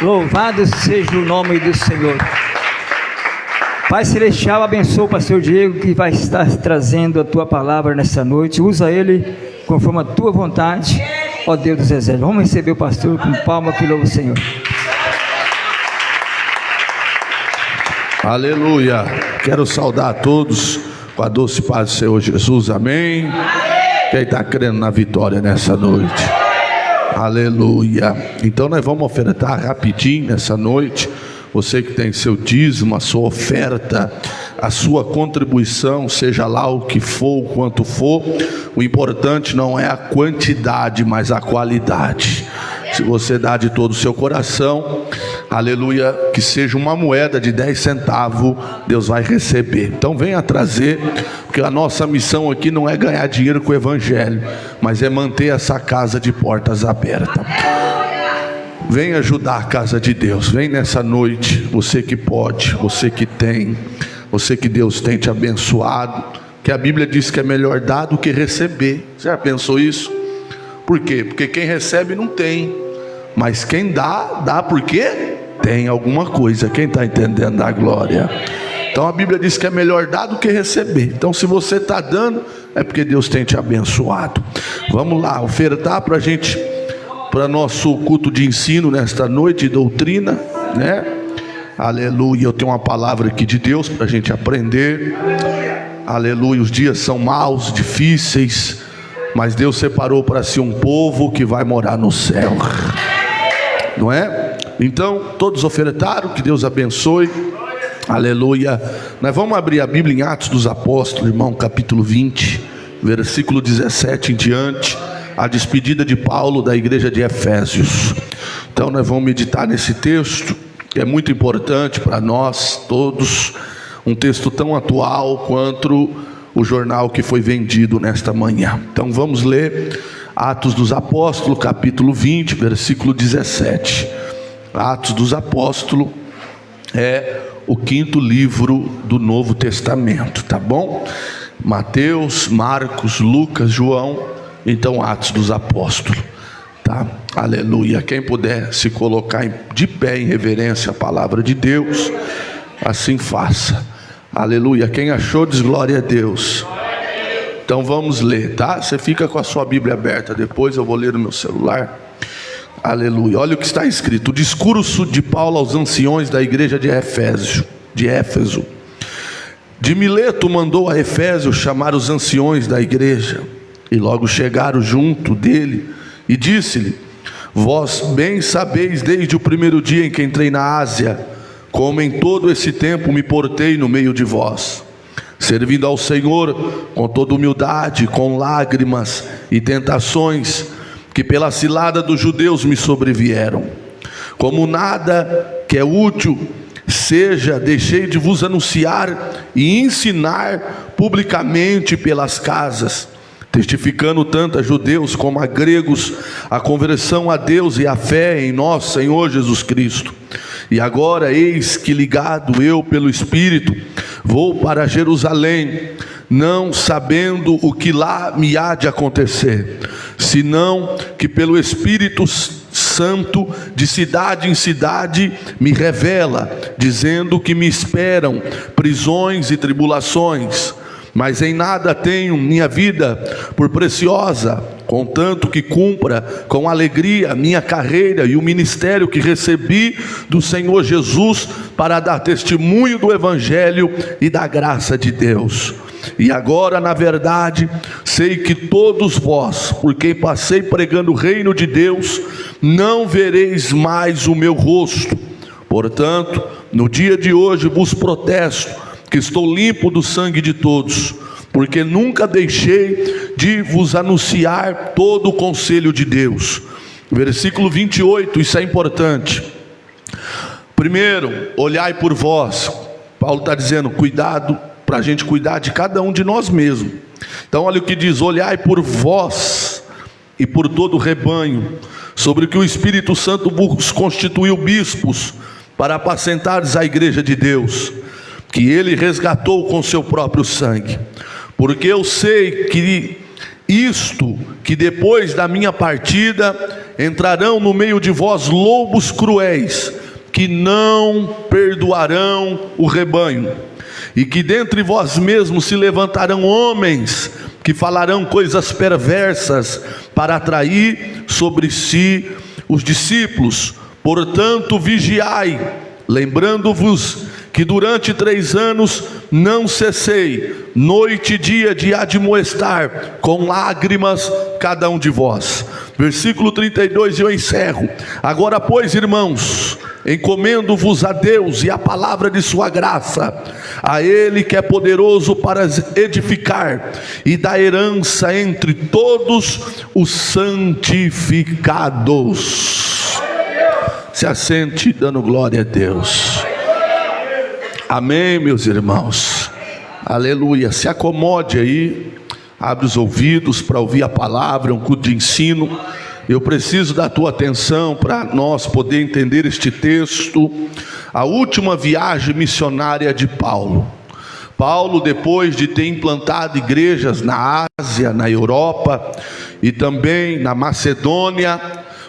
Louvado seja o nome do Senhor. Pai Celestial, abençoa o pastor Diego, que vai estar trazendo a tua palavra nessa noite. Usa ele conforme a tua vontade, ó Deus dos exércitos. Vamos receber o pastor com palma que louva o Senhor. Aleluia. Quero saudar a todos com a doce paz do Senhor Jesus. Amém. Quem está crendo na vitória nessa noite? Aleluia. Então nós vamos ofertar rapidinho nessa noite. Você que tem seu dízimo, a sua oferta, a sua contribuição, seja lá o que for, o quanto for, o importante não é a quantidade, mas a qualidade. Se você dá de todo o seu coração, aleluia, que seja uma moeda de 10 centavos, Deus vai receber. Então venha trazer, porque a nossa missão aqui não é ganhar dinheiro com o evangelho, mas é manter essa casa de portas abertas. Vem ajudar a casa de Deus. Vem nessa noite, você que pode, você que tem, você que Deus tem te abençoado, que a Bíblia diz que é melhor dar do que receber. Você já pensou isso? Por quê? Porque quem recebe não tem, mas quem dá, dá porque tem alguma coisa. Quem está entendendo da glória? Então a Bíblia diz que é melhor dar do que receber. Então se você está dando, é porque Deus tem te abençoado. Vamos lá, ofertar para a gente, para nosso culto de ensino nesta noite de doutrina, né? Aleluia. Eu tenho uma palavra aqui de Deus para a gente aprender. Aleluia. Os dias são maus, difíceis, mas Deus separou para si um povo que vai morar no céu, não é? Então todos ofertaram, que Deus abençoe. Aleluia. Nós vamos abrir a Bíblia em Atos dos Apóstolos, irmão, capítulo 20, versículo 17 em diante. A despedida de Paulo da igreja de Efésios. Então nós vamos meditar nesse texto, que é muito importante para nós todos, um texto tão atual quanto o jornal que foi vendido nesta manhã. Então vamos ler Atos dos Apóstolos, capítulo 20, versículo 17. Atos dos Apóstolos é o 5º livro do Novo Testamento, tá bom? Mateus, Marcos, Lucas, João. Então Atos dos Apóstolos, tá? Aleluia. Quem puder se colocar de pé em reverência à palavra de Deus, assim faça. Aleluia. Quem achou, diz glória a Deus. Então vamos ler, tá? Você fica com a sua Bíblia aberta, depois eu vou ler no meu celular. Aleluia. Olha o que está escrito: o discurso de Paulo aos anciões da igreja de Éfeso. De Mileto mandou a Efésio chamar os anciões da igreja, e logo chegaram junto dele e disse-lhe: vós bem sabeis desde o primeiro dia em que entrei na Ásia, como em todo esse tempo me portei no meio de vós, servindo ao Senhor com toda humildade, com lágrimas e tentações que pela cilada dos judeus me sobrevieram. Como nada que é útil seja, deixei de vos anunciar e ensinar publicamente pelas casas, testificando tanto a judeus como a gregos a conversão a Deus e a fé em nosso Senhor Jesus Cristo. E agora eis que, ligado eu pelo Espírito, vou para Jerusalém, não sabendo o que lá me há de acontecer, senão que pelo Espírito Santo de cidade em cidade me revela, dizendo que me esperam prisões e tribulações. Mas em nada tenho minha vida por preciosa, contanto que cumpra com alegria minha carreira e o ministério que recebi do Senhor Jesus, para dar testemunho do Evangelho e da graça de Deus. E agora, na verdade, sei que todos vós, por quem passei pregando o reino de Deus, não vereis mais o meu rosto. Portanto, no dia de hoje vos protesto que estou limpo do sangue de todos, porque nunca deixei de vos anunciar todo o conselho de Deus. Versículo 28, isso é importante. Primeiro, olhai por vós. Paulo está dizendo, cuidado, para a gente cuidar de cada um de nós mesmos. Então olha o que diz: olhai por vós e por todo o rebanho, sobre que o Espírito Santo vos constituiu bispos, para apacentares a igreja de Deus, que ele resgatou com seu próprio sangue. Porque eu sei que isto, que depois da minha partida entrarão no meio de vós lobos cruéis, que não perdoarão o rebanho, e que dentre vós mesmos se levantarão homens que falarão coisas perversas para atrair sobre si os discípulos. Portanto, vigiai, lembrando-vos que durante 3 anos não cessei, noite e dia, de admoestar com lágrimas cada um de vós. Versículo 32, e eu encerro. Agora, pois, irmãos, encomendo-vos a Deus e a palavra de sua graça, a Ele que é poderoso para edificar e dar herança entre todos os santificados. Se assente dando glória a Deus. Amém, meus irmãos. Aleluia. Se acomode aí, abre os ouvidos para ouvir a palavra, um culto de ensino. Eu preciso da tua atenção para nós poder entender este texto. A última viagem missionária de Paulo. Paulo, depois de ter implantado igrejas na Ásia, na Europa e também na Macedônia,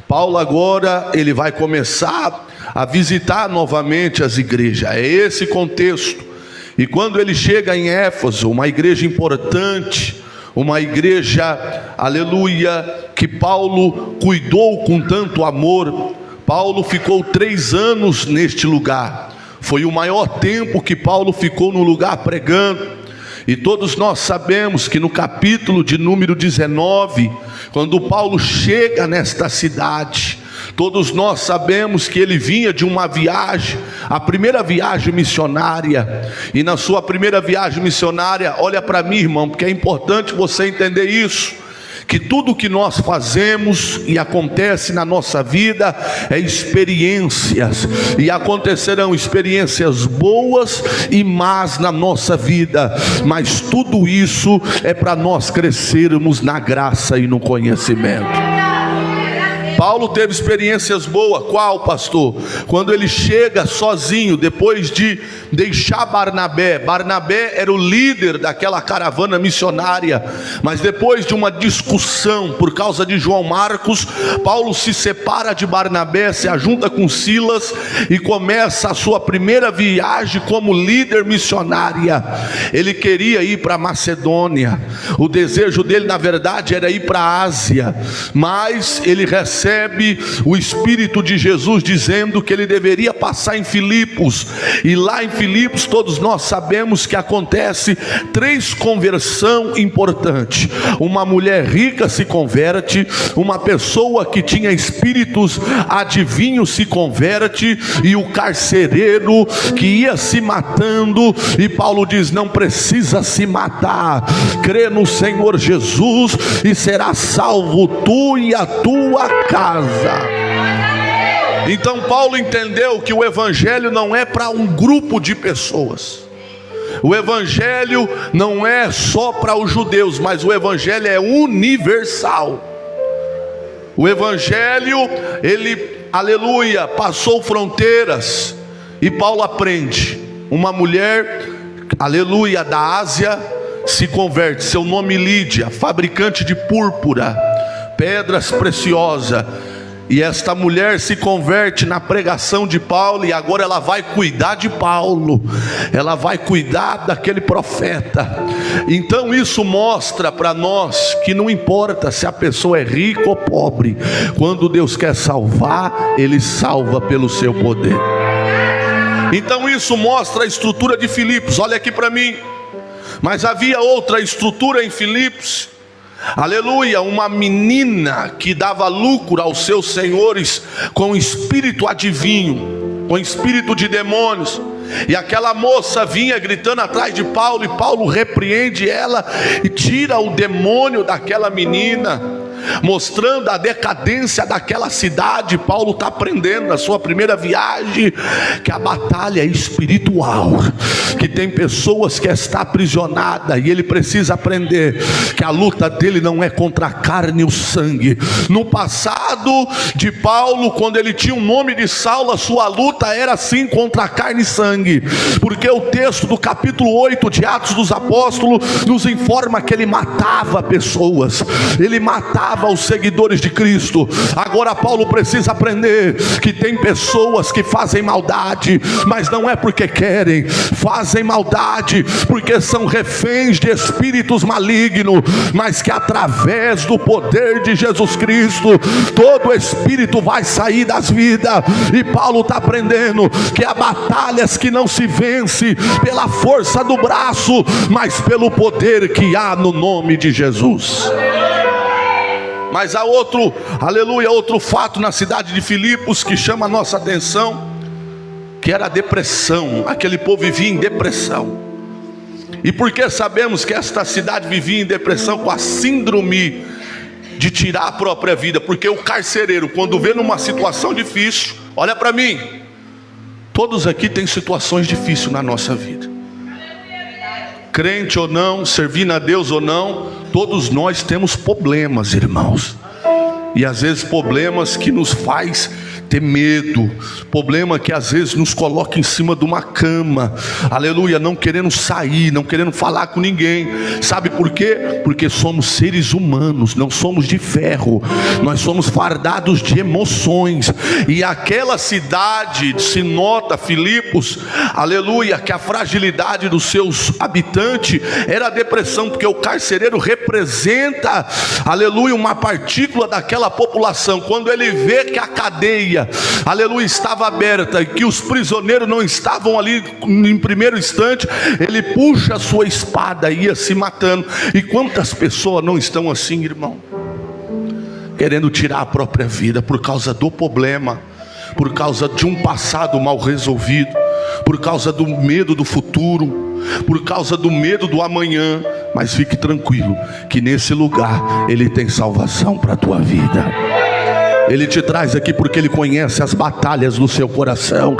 Paulo agora ele vai começar a visitar novamente as igrejas. É esse contexto. E quando ele chega em Éfeso, uma igreja importante, uma igreja, aleluia, que Paulo cuidou com tanto amor. Paulo ficou 3 anos neste lugar. Foi o maior tempo que Paulo ficou no lugar pregando. E todos nós sabemos que no capítulo de número 19, quando Paulo chega nesta cidade, todos nós sabemos que ele vinha de uma viagem, a primeira viagem missionária. E na sua primeira viagem missionária, olha para mim, irmão, porque é importante você entender isso, que tudo que nós fazemos e acontece na nossa vida é experiências, e acontecerão experiências boas e más na nossa vida, mas tudo isso é para nós crescermos na graça e no conhecimento. Paulo teve experiências boas. Qual, pastor? Quando ele chega sozinho, depois de deixar Barnabé. Barnabé era o líder daquela caravana missionária, mas depois de uma discussão por causa de João Marcos, Paulo se separa de Barnabé, se ajunta com Silas e começa a sua primeira viagem como líder missionária. Ele queria ir para Macedônia. O desejo dele, na verdade, era ir para a Ásia, mas ele recebe o Espírito de Jesus dizendo que ele deveria passar em Filipos. E lá em Filipos todos nós sabemos que acontece 3 conversões importantes. Uma mulher rica se converte, uma pessoa que tinha espíritos adivinhos se converte, e o carcereiro que ia se matando. E Paulo diz: não precisa se matar, crê no Senhor Jesus e será salvo tu e a tua casa. Então Paulo entendeu que o evangelho não é para um grupo de pessoas. O evangelho não é só para os judeus, mas o evangelho é universal. O evangelho, ele, aleluia, passou fronteiras. E Paulo aprende. Uma mulher, aleluia, da Ásia se converte. Seu nome Lídia, fabricante de púrpura, pedras preciosas. E esta mulher se converte na pregação de Paulo, e agora ela vai cuidar de Paulo, ela vai cuidar daquele profeta. Então isso mostra para nós que não importa se a pessoa é rica ou pobre, quando Deus quer salvar, Ele salva pelo seu poder. Então isso mostra a estrutura de Filipos. Olha aqui para mim. Mas havia outra estrutura em Filipos. Aleluia, uma menina que dava lucro aos seus senhores com espírito adivinho, com espírito de demônios. E aquela moça vinha gritando atrás de Paulo, e Paulo repreende ela e tira o demônio daquela menina. mostrando a decadência daquela cidade. Paulo está aprendendo na sua primeira viagem que a batalha é espiritual, que tem pessoas que está aprisionada, e ele precisa aprender que a luta dele não é contra a carne e o sangue. No passado de Paulo, quando ele tinha o nome de Saulo, a sua luta era sim contra a carne e sangue, porque o texto do capítulo 8 de Atos dos Apóstolos nos informa que ele matava pessoas, ele matava os seguidores de Cristo. Agora Paulo precisa aprender que tem pessoas que fazem maldade, mas não é porque querem, fazem maldade porque são reféns de espíritos malignos, mas que através do poder de Jesus Cristo, todo espírito vai sair das vidas. E Paulo está aprendendo que há batalhas que não se vence pela força do braço, mas pelo poder que há no nome de Jesus. Mas há outro, aleluia, outro fato na cidade de Filipos que chama a nossa atenção, que era a depressão. Aquele povo vivia em depressão. E por que sabemos que esta cidade vivia em depressão? Com a síndrome de tirar a própria vida. Porque o carcereiro, quando vê numa situação difícil, olha para mim, todos aqui têm situações difíceis na nossa vida, crente ou não, servindo a Deus ou não, todos nós temos problemas, irmãos. E às vezes problemas que nos faz ter medo, problema que às vezes nos coloca em cima de uma cama, aleluia, não querendo sair, não querendo falar com ninguém. Sabe por quê? Porque somos seres humanos, não somos de ferro, nós somos fardados de emoções. E aquela cidade se nota, Filipos, aleluia, que a fragilidade dos seus habitantes era a depressão, porque o carcereiro representa, aleluia, uma partícula daquela população. Quando ele vê que a cadeia, aleluia, estava aberta e que os prisioneiros não estavam ali em primeiro instante, ele puxa a sua espada e ia se matando. E quantas pessoas não estão assim, irmão, querendo tirar a própria vida por causa do problema, por causa de um passado mal resolvido, por causa do medo do futuro, por causa do medo do amanhã. Mas fique tranquilo que nesse lugar ele tem salvação para a tua vida. Ele te traz aqui porque Ele conhece as batalhas do seu coração.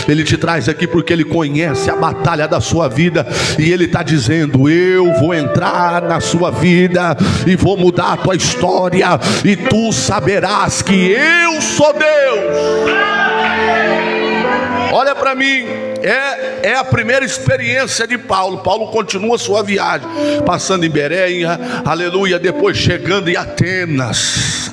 Ele te traz aqui porque Ele conhece a batalha da sua vida. E Ele está dizendo: eu vou entrar na sua vida e vou mudar a tua história, e tu saberás que eu sou Deus. Olha para mim, é a primeira experiência de Paulo. Paulo continua sua viagem, passando em Bereia, aleluia, depois chegando em Atenas,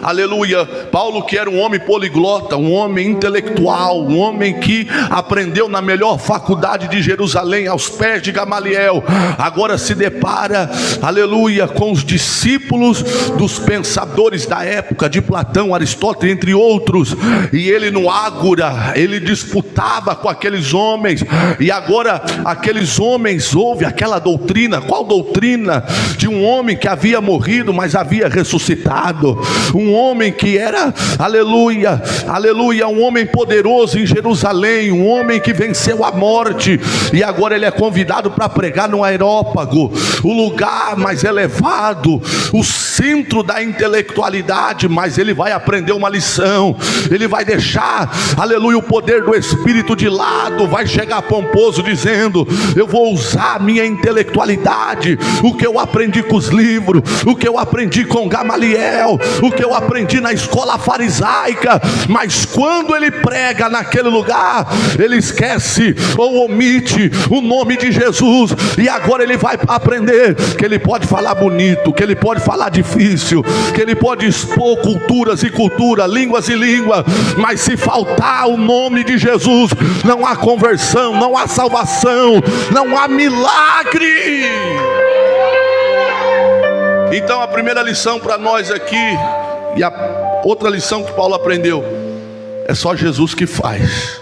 aleluia. Paulo, que era um homem poliglota, um homem intelectual, um homem que aprendeu na melhor faculdade de Jerusalém, aos pés de Gamaliel, agora se depara, aleluia, com os discípulos dos pensadores da época, de Platão, Aristóteles, entre outros. E ele no ágora, ele disputava com aqueles homens, e agora aqueles homens ouvem aquela doutrina. Qual doutrina? De um homem que havia morrido, mas havia ressuscitado, um homem que era, aleluia, aleluia, um homem poderoso em Jerusalém, um homem que venceu a morte, e agora ele é convidado para pregar no Areópago, o lugar mais elevado, o centro da intelectualidade. Mas ele vai aprender uma lição, ele vai deixar, aleluia, o poder do Espírito de lado, vai chegar pomposo dizendo: eu vou usar a minha intelectualidade, o que eu aprendi com os livros, o que eu aprendi com Gamaliel, o que eu aprendi na escola farisaica. Mas quando ele prega naquele lugar, ele esquece ou omite o nome de Jesus. E agora ele vai aprender que ele pode falar bonito, que ele pode falar difícil, que ele pode expor culturas e cultura, línguas e línguas, mas se faltar o nome de Jesus, não há conversão, não há salvação, não há milagre. Então a primeira lição para nós aqui, e a outra lição que Paulo aprendeu, é só Jesus que faz.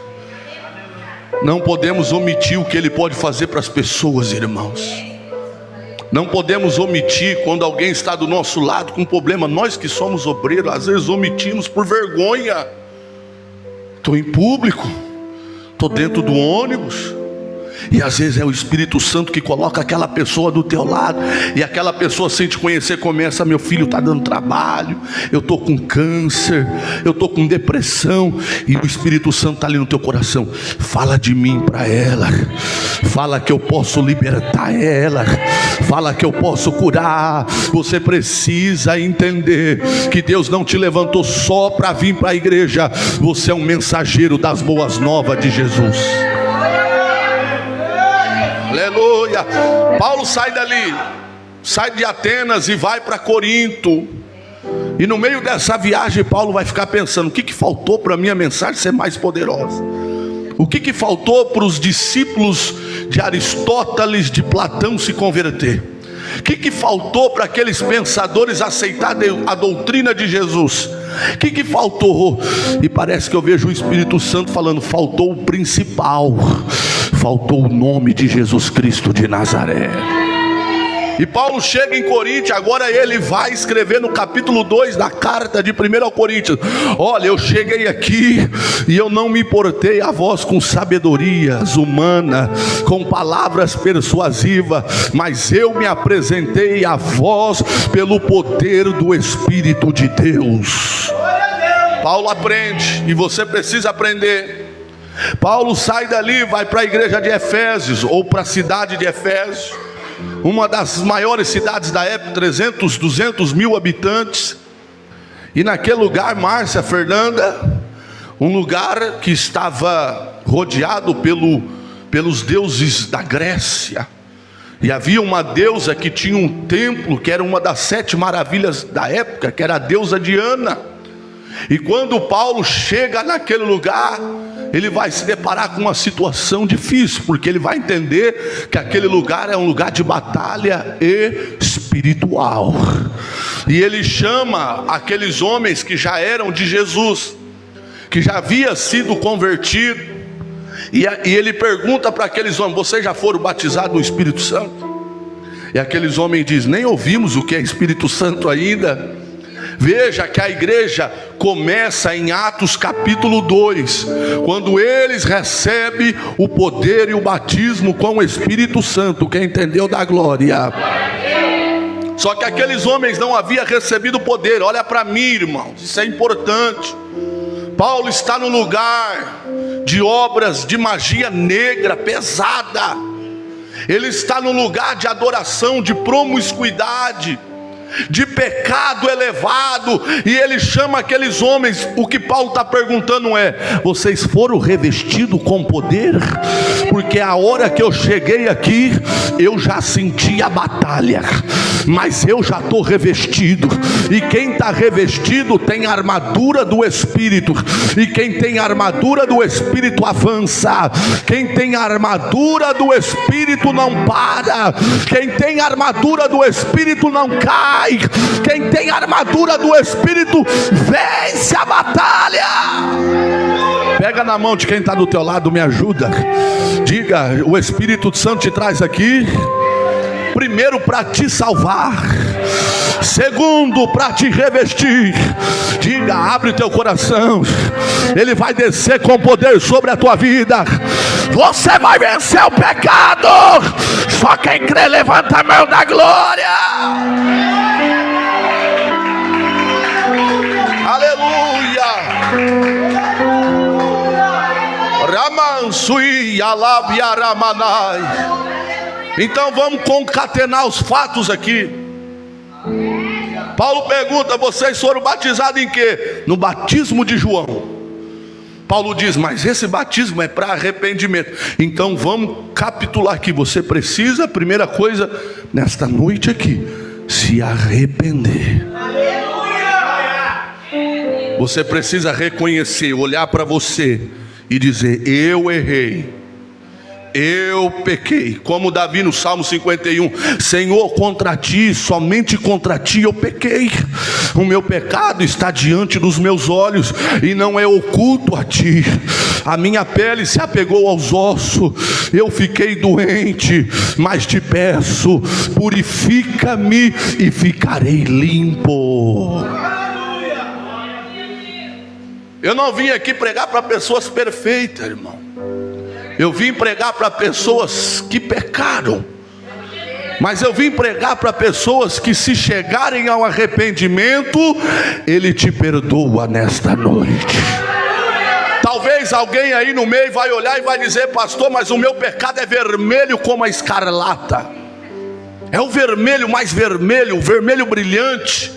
Não podemos omitir o que Ele pode fazer para as pessoas, irmãos. Não podemos omitir quando alguém está do nosso lado com problema. Nós que somos obreiros, às vezes omitimos por vergonha. Estou em público, estou dentro do ônibus, E às vezes é o Espírito Santo que coloca aquela pessoa do teu lado, e aquela pessoa, sem te conhecer, começa: meu filho está dando trabalho, eu estou com câncer, eu estou com depressão. E o Espírito Santo está ali no teu coração: fala de mim para ela, fala que eu posso libertar ela, fala que eu posso curar. Você precisa entender que Deus não te levantou só para vir para a igreja. Você é um mensageiro das boas novas de Jesus. Aleluia. Paulo sai dali, sai de Atenas e vai para Corinto. E no meio dessa viagem, Paulo vai ficar pensando: o que faltou para a minha mensagem ser mais poderosa? O que faltou para os discípulos de Aristóteles, de Platão se converter? O que faltou para aqueles pensadores aceitarem a doutrina de Jesus? O que faltou? E parece que eu vejo o Espírito Santo falando: faltou o principal, faltou o nome de Jesus Cristo de Nazaré. E Paulo chega em Coríntios, agora ele vai escrever no capítulo 2 da carta de 1 Coríntios: olha, eu cheguei aqui e eu não me portei a vós com sabedorias humanas, com palavras persuasivas, mas eu me apresentei a vós pelo poder do Espírito de Deus. Paulo aprende, e você precisa aprender. Paulo sai dali, vai para a igreja de Efésios, ou para a cidade de Efésios, uma das maiores cidades da época, 300, 200 mil habitantes. E naquele lugar, Márcia, Fernanda, um lugar que estava rodeado pelos deuses da Grécia. E havia uma deusa que tinha um templo, que era uma das 7 maravilhas da época, que era a deusa Diana. E quando Paulo chega naquele lugar, ele vai se deparar com uma situação difícil, porque ele vai entender que aquele lugar é um lugar de batalha espiritual. E ele chama aqueles homens que já eram de Jesus, que já havia sido convertido, e ele pergunta para aqueles homens: vocês já foram batizados no Espírito Santo? E aqueles homens dizem: nem ouvimos o que é Espírito Santo ainda. Veja que a igreja começa em Atos capítulo 2, quando eles recebem o poder e o batismo com o Espírito Santo. Quem entendeu, dá glória. Só que aqueles homens não haviam recebido poder. Olha para mim, irmãos, isso é importante. Paulo está no lugar de obras de magia negra pesada. Ele está no lugar de adoração, de promiscuidade, de pecado elevado. E ele chama aqueles homens. O que Paulo está perguntando é: vocês foram revestidos com poder? Porque a hora que eu cheguei aqui, eu já senti a batalha, mas eu já estou revestido. E quem está revestido tem a armadura do Espírito. E quem tem a armadura do Espírito avança. Quem tem a armadura do Espírito não para. Quem tem a armadura do Espírito não cai. Quem tem a armadura do Espírito vence a batalha. Pega na mão de quem está do teu lado, me ajuda. Diga: o Espírito Santo te traz aqui, primeiro para te salvar, segundo para te revestir. Diga: abre teu coração, ele vai descer com poder sobre a tua vida. Você vai vencer o pecado. Só quem crê levanta a mão da glória. Aleluia. Ramansui alabia ramanai. Então vamos concatenar os fatos aqui. Paulo pergunta: vocês foram batizados em quê? No batismo de João. Paulo diz: mas esse batismo é para arrependimento. Então vamos capitular aqui. Você precisa, primeira coisa, nesta noite aqui, se arrepender. Você precisa reconhecer, olhar para você e dizer: eu errei, eu pequei. Como Davi no Salmo 51: Senhor, contra ti, somente contra ti eu pequei. O meu pecado está diante dos meus olhos e não é oculto a ti. A minha pele se apegou aos ossos, eu fiquei doente, mas te peço, purifica-me e ficarei limpo. Eu não vim aqui pregar para pessoas perfeitas, irmão. Eu vim pregar para pessoas que pecaram, mas eu vim pregar para pessoas que, se chegarem ao arrependimento, Ele te perdoa nesta noite. Talvez alguém aí no meio vai olhar e vai dizer: pastor, mas o meu pecado é vermelho como a escarlata. É o vermelho mais vermelho, o vermelho brilhante,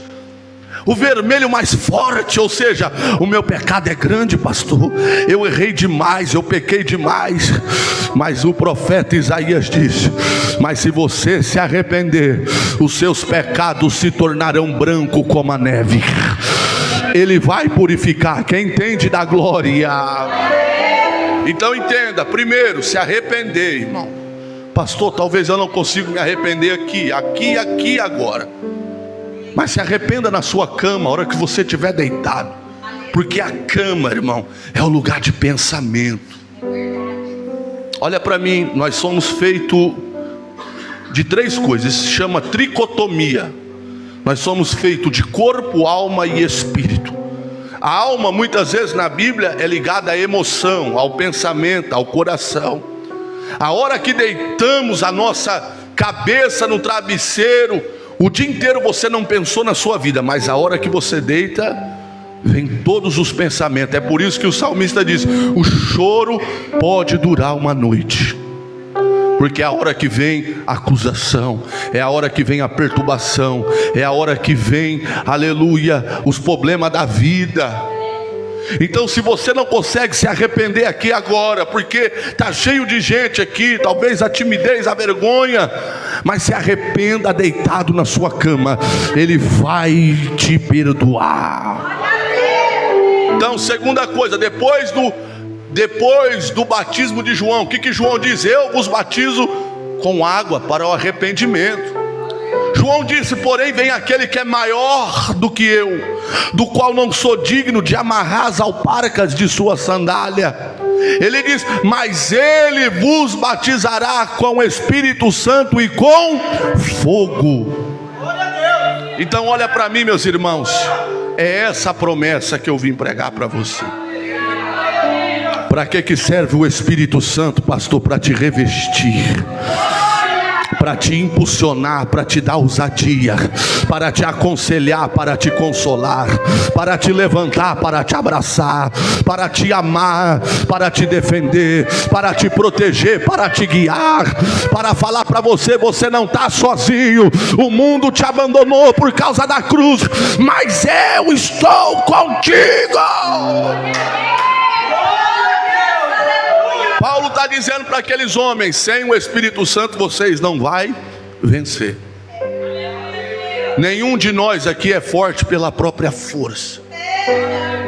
o vermelho mais forte. Ou seja, o meu pecado é grande, pastor. Eu errei demais, eu pequei demais. Mas o profeta Isaías disse: mas se você se arrepender, os seus pecados se tornarão branco como a neve. Ele vai purificar. Quem entende da glória? Então entenda, primeiro, se arrepender, irmão. Pastor, talvez eu não consiga me arrepender aqui, agora. Mas se arrependa na sua cama, a hora que você estiver deitado. Porque a cama, irmão, é o lugar de pensamento. Olha para mim, nós somos feitos de 3 coisas. Isso se chama tricotomia. Nós somos feitos de corpo, alma e espírito. A alma, muitas vezes na Bíblia, é ligada à emoção, ao pensamento, ao coração. A hora que deitamos a nossa cabeça no travesseiro, o dia inteiro você não pensou na sua vida, mas a hora que você deita, vem todos os pensamentos. É por isso que o salmista diz: o choro pode durar uma noite. Porque é a hora que vem a acusação, é a hora que vem a perturbação, é a hora que vem, aleluia, os problemas da vida. Então, se você não consegue se arrepender aqui agora, porque está cheio de gente aqui, talvez a timidez, a vergonha, mas se arrependa deitado na sua cama, Ele vai te perdoar. Então, segunda coisa, depois do batismo de João, o que João diz? Eu vos batizo com água para o arrependimento. João disse: porém vem aquele que é maior do que eu, do qual não sou digno de amarrar as alparcas de sua sandália. Ele diz: mas ele vos batizará com o Espírito Santo e com fogo. Então olha para mim, meus irmãos, é essa a promessa que eu vim pregar para você. Para que serve o Espírito Santo, pastor? Para te revestir, para te impulsionar, para te dar ousadia, para te aconselhar, para te consolar, para te levantar, para te abraçar, para te amar, para te defender, para te proteger, para te guiar, para falar para você: você não está sozinho, o mundo te abandonou por causa da cruz, mas eu estou contigo. Paulo está dizendo para aqueles homens: sem o Espírito Santo vocês não vão vencer. Nenhum de nós aqui é forte pela própria força.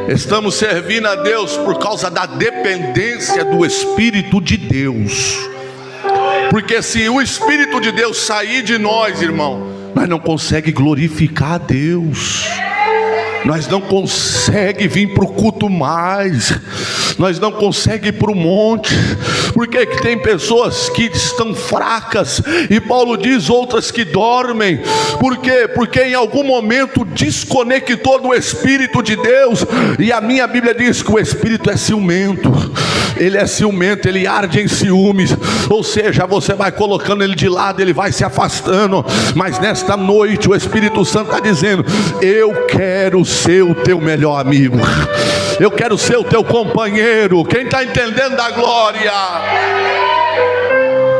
Estamos servindo a Deus por causa da dependência do Espírito de Deus. Porque se o Espírito de Deus sair de nós, irmão, nós não conseguimos glorificar a Deus. Nós não conseguimos vir para o culto mais. Nós não conseguimos ir para o monte. Porque tem pessoas que estão fracas, e Paulo diz outras que dormem. Por quê? Porque em algum momento desconectou do Espírito de Deus. E a minha Bíblia diz que o Espírito é ciumento. Ele é ciumento, ele arde em ciúmes. Ou seja, você vai colocando ele de lado, ele vai se afastando. Mas nesta noite o Espírito Santo está dizendo: eu quero ser o teu melhor amigo, eu quero ser o teu companheiro. Quem está entendendo da glória?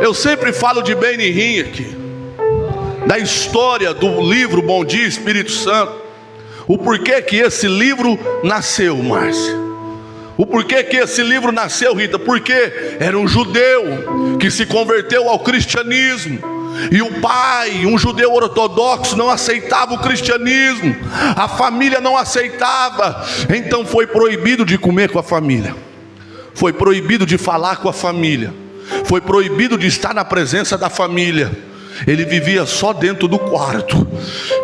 Eu sempre falo de Benny Hinn aqui, da história do livro Bom Dia Espírito Santo. O porquê que esse livro nasceu, Márcia? O porquê que esse livro nasceu, Rita? Porque era um judeu que se converteu ao cristianismo, e o pai, um judeu ortodoxo, não aceitava o cristianismo. A família não aceitava. Então foi proibido de comer com a família, foi proibido de falar com a família, foi proibido de estar na presença da família. Ele vivia só dentro do quarto.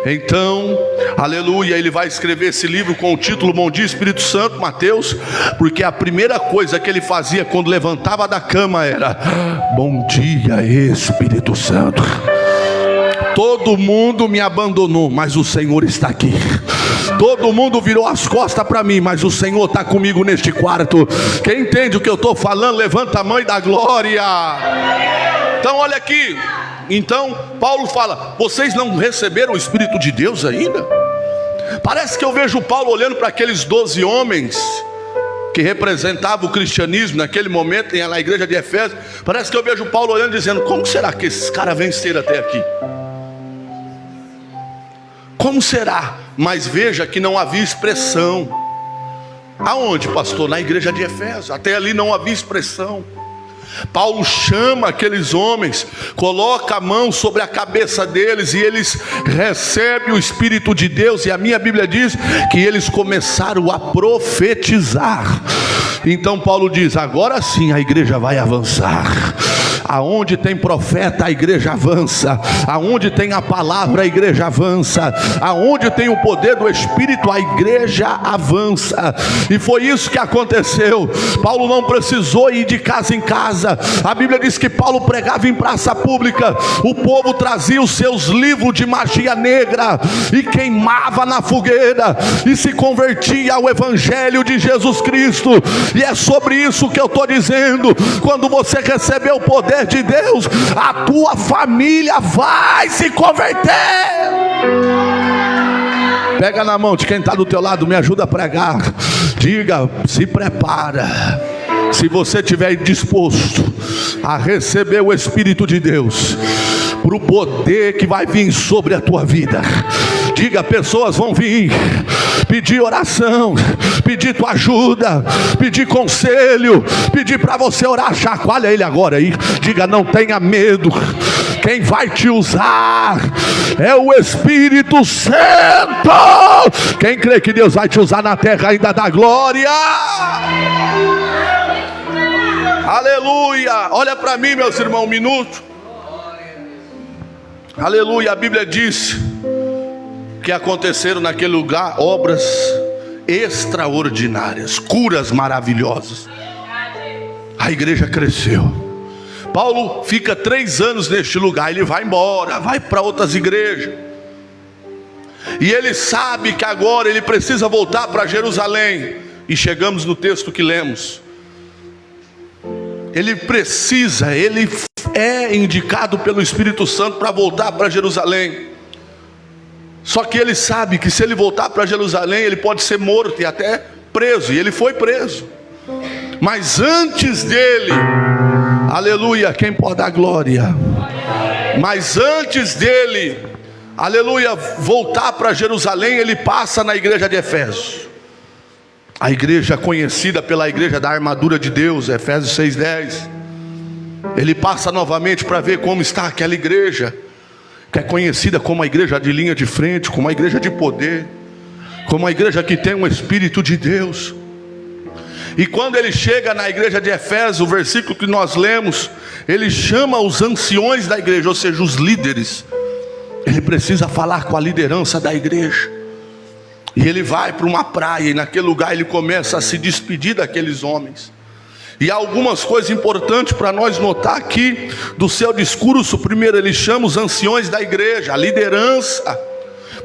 Então, aleluia, ele vai escrever esse livro com o título Bom Dia Espírito Santo, Mateus, porque a primeira coisa que ele fazia quando levantava da cama era: bom dia, Espírito Santo. Todo mundo me abandonou, mas o Senhor está aqui. Todo mundo virou as costas para mim, mas o Senhor está comigo neste quarto. Quem entende o que eu estou falando, levanta a mão e dá glória. Então olha aqui. Então Paulo fala: vocês não receberam o Espírito de Deus ainda? Parece que eu vejo Paulo olhando para aqueles 12 homens que representavam o cristianismo naquele momento na igreja de Efésio. Parece que eu vejo Paulo olhando e dizendo: como será que esses caras venceram até aqui? Como será? Mas veja que não havia expressão. Aonde, pastor? Na igreja de Efésio. Até ali não havia expressão. Paulo chama aqueles homens, coloca a mão sobre a cabeça deles e eles recebem o Espírito de Deus. E a minha Bíblia diz que eles começaram a profetizar. Então Paulo diz: agora sim a igreja vai avançar. Aonde tem profeta, a igreja avança. Aonde tem a palavra, a igreja avança. Aonde tem o poder do Espírito, a igreja avança. E foi isso que aconteceu. Paulo não precisou ir de casa em casa. A Bíblia diz que Paulo pregava em praça pública. O povo trazia os seus livros de magia negra e queimava na fogueira e se convertia ao Evangelho de Jesus Cristo. E é sobre isso que eu estou dizendo. Quando você receber o poder de Deus, a tua família vai se converter. Pega na mão de quem está do teu lado, me ajuda a pregar. Diga: se prepara. Se você estiver disposto a receber o Espírito de Deus, para o poder que vai vir sobre a tua vida. Diga: pessoas vão vir pedir oração, pedir tua ajuda, pedir conselho, pedir para você orar. Chacoalha ele agora aí. Diga: não tenha medo. Quem vai te usar é o Espírito Santo. Quem crê que Deus vai te usar na terra ainda dá glória. Aleluia. Olha para mim, meus irmãos, um minuto. Aleluia. A Bíblia diz que aconteceram naquele lugar obras extraordinárias, curas maravilhosas. A igreja cresceu. Paulo fica 3 anos neste lugar. Ele vai embora, vai para outras igrejas. E ele sabe que agora ele precisa voltar para Jerusalém. E chegamos no texto que lemos. Ele é indicado pelo Espírito Santo para voltar para Jerusalém. Só que ele sabe que se ele voltar para Jerusalém, ele pode ser morto e até preso. E ele foi preso. Mas antes dele, aleluia, quem pode dar glória? Mas antes dele, aleluia, voltar para Jerusalém, ele passa na igreja de Efésios. A igreja conhecida pela igreja da armadura de Deus, Efésios 6:10. Ele passa novamente para ver como está aquela igreja, que é conhecida como a igreja de linha de frente, como a igreja de poder, como a igreja que tem um Espírito de Deus. E quando ele chega na igreja de Efésios, o versículo que nós lemos, ele chama os anciões da igreja, ou seja, os líderes. Ele precisa falar com a liderança da igreja. E ele vai para uma praia, e naquele lugar ele começa a se despedir daqueles homens. E há algumas coisas importantes para nós notar aqui do seu discurso. Primeiro, ele chama os anciões da igreja, a liderança.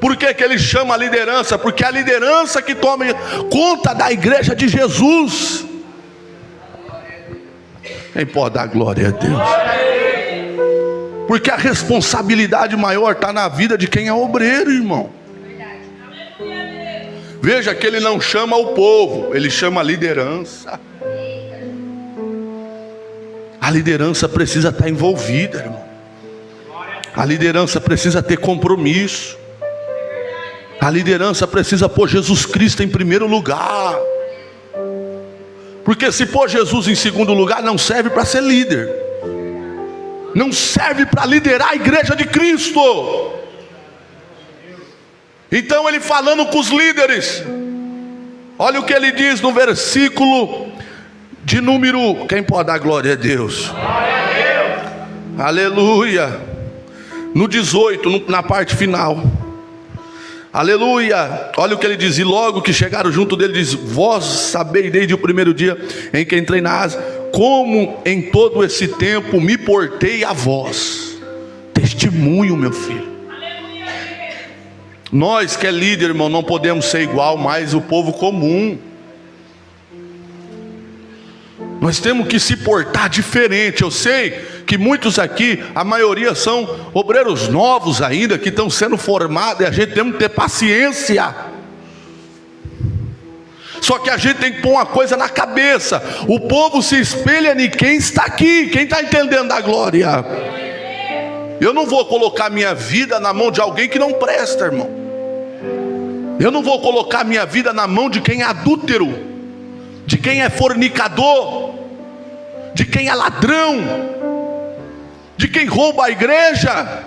Por que ele chama a liderança? Porque é a liderança que toma conta da igreja de Jesus. Quem pode dar glória a Deus? Porque a responsabilidade maior está na vida de quem é obreiro, irmão. Veja que ele não chama o povo, ele chama a liderança. A liderança precisa estar envolvida, irmão. A liderança precisa ter compromisso. A liderança precisa pôr Jesus Cristo em primeiro lugar. Porque se pôr Jesus em segundo lugar, não serve para ser líder. Não serve para liderar a igreja de Cristo. Então ele falando com os líderes, olha o que ele diz no versículo de número, quem pode dar glória a Deus? Glória a Deus. Aleluia. No 18, na parte final. Aleluia. Olha o que ele diz: e logo que chegaram junto dele, diz: vós sabeis desde o primeiro dia em que entrei na Ásia, como em todo esse tempo me portei a vós. Testemunho, meu filho. Nós que é líder, irmão, não podemos ser igual mais o povo comum. Nós temos que se portar diferente. Eu sei que muitos aqui, a maioria são obreiros novos ainda, que estão sendo formados, e a gente tem que ter paciência. Só que a gente tem que pôr uma coisa na cabeça: o povo se espelha em quem está aqui. Quem está entendendo da glória? Eu não vou colocar minha vida na mão de alguém que não presta, irmão. Eu não vou colocar minha vida na mão de quem é adúltero, de quem é fornicador, de quem é ladrão, de quem rouba a igreja.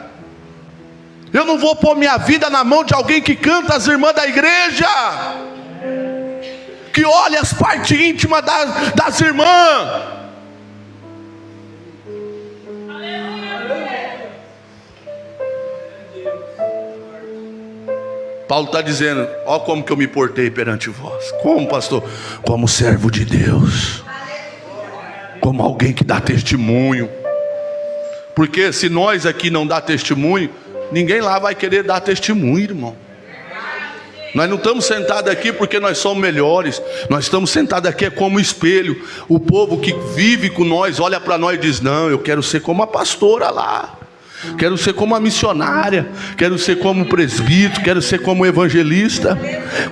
Eu não vou pôr minha vida na mão de alguém que canta as irmãs da igreja, que olha as partes íntimas das irmãs. Paulo está dizendo: ó como que eu me portei perante vós. Como, pastor? Como servo de Deus, como alguém que dá testemunho. Porque se nós aqui não dá testemunho, ninguém lá vai querer dar testemunho, irmão. Nós não estamos sentados aqui porque nós somos melhores. Nós estamos sentados aqui como espelho. O povo que vive com nós olha para nós e diz: não, eu quero ser como a pastora lá, quero ser como a missionária, quero ser como presbítero, quero ser como evangelista.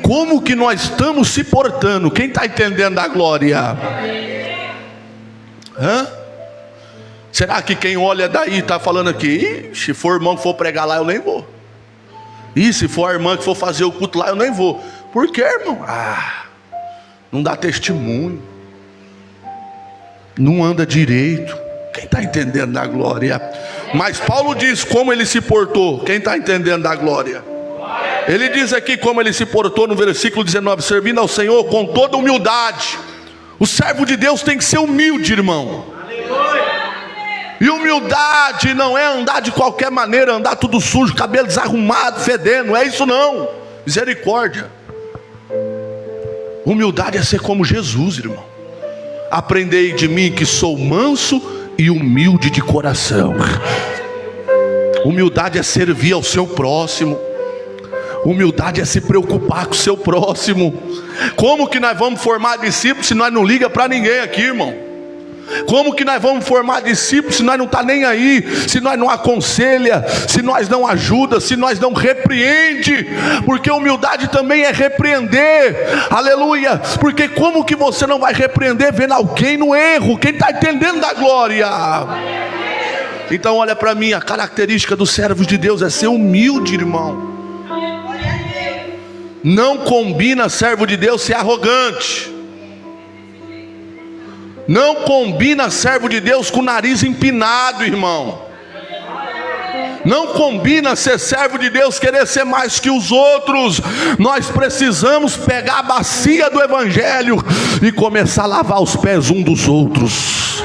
Como que nós estamos se portando? Quem está entendendo a glória? Será que quem olha daí está falando aqui: se for irmão que for pregar lá, eu nem vou. E se for a irmã que for fazer o culto lá, eu nem vou. Por quê, irmão? Não dá testemunho, não anda direito. Quem está entendendo da glória? Mas Paulo diz como ele se portou. Quem está entendendo da glória? Ele diz aqui como ele se portou no versículo 19: servindo ao Senhor com toda humildade. O servo de Deus tem que ser humilde, irmão. E humildade não é andar de qualquer maneira, andar tudo sujo, cabelo desarrumado, fedendo. Não é isso não. Misericórdia. Humildade é ser como Jesus, irmão. Aprendei de mim que sou manso e humilde de coração. Humildade é servir ao seu próximo. Humildade é se preocupar com o seu próximo. Como que nós vamos formar discípulos se nós não ligamos para ninguém aqui, irmão? Como que nós vamos formar discípulos se nós não está nem aí, se nós não aconselha, se nós não ajuda, se nós não repreende? Porque humildade também é repreender. Aleluia. Porque como que você não vai repreender vendo alguém no erro? Quem está entendendo da glória? Então olha para mim, a característica dos servos de Deus é ser humilde, irmão. Não combina servo de Deus ser arrogante. Não combina servo de Deus com o nariz empinado, irmão. Não combina ser servo de Deus querer ser mais que os outros. Nós precisamos pegar a bacia do evangelho e começar a lavar os pés um dos outros.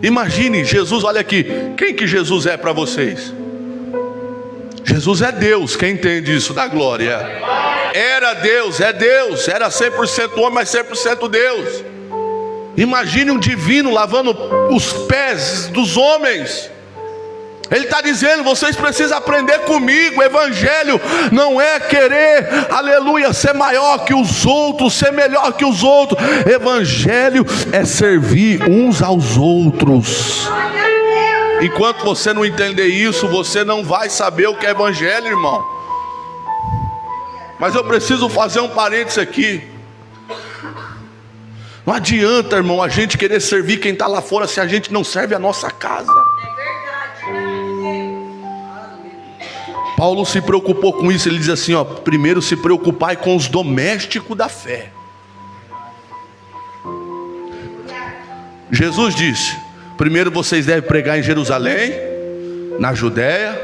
Imagine Jesus, olha aqui. Quem que Jesus é para vocês? Jesus é Deus. Quem entende isso da glória? Era Deus, é Deus. Era 100% homem, mas 100% Deus. Imagine um divino lavando os pés dos homens. Ele está dizendo: vocês precisam aprender comigo. O evangelho não é querer, aleluia, ser maior que os outros, ser melhor que os outros. Evangelho é servir uns aos outros. Enquanto você não entender isso, você não vai saber o que é evangelho, irmão. Mas eu preciso fazer um parênteses aqui. Não adianta, irmão, a gente querer servir quem está lá fora se a gente não serve a nossa casa. Paulo se preocupou com isso. Ele diz assim, ó: primeiro se preocupai com os domésticos da fé. Jesus disse: primeiro vocês devem pregar em Jerusalém, na Judéia,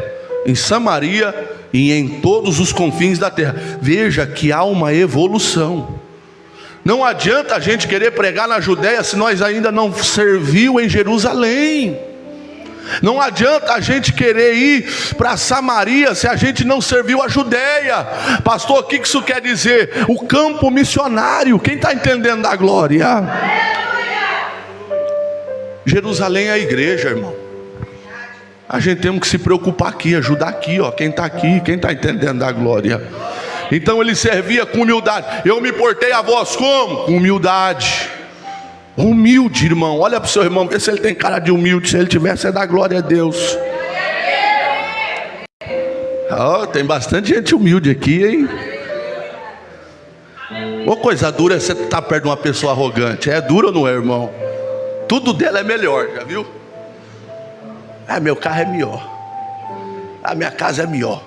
em Samaria e em todos os confins da terra. Veja que há uma evolução. Não adianta a gente querer pregar na Judéia se nós ainda não serviu em Jerusalém. Não adianta a gente querer ir para Samaria se a gente não serviu a Judéia. Pastor, o que isso quer dizer? O campo missionário. Quem está entendendo da glória? Jerusalém é a igreja, irmão. A gente tem que se preocupar aqui, ajudar aqui, ó, quem está aqui, quem está entendendo da glória. Então ele servia com humildade. Eu me portei a vós como? Com humildade. Humilde, irmão. Olha para o seu irmão, vê se ele tem cara de humilde. Se ele tiver, você dá glória a Deus. Oh, tem bastante gente humilde aqui, hein? Uma coisa dura é você estar perto de uma pessoa arrogante. É duro ou não é, irmão? Tudo dela é melhor, já viu? Ah, meu carro é melhor. A minha casa é melhor.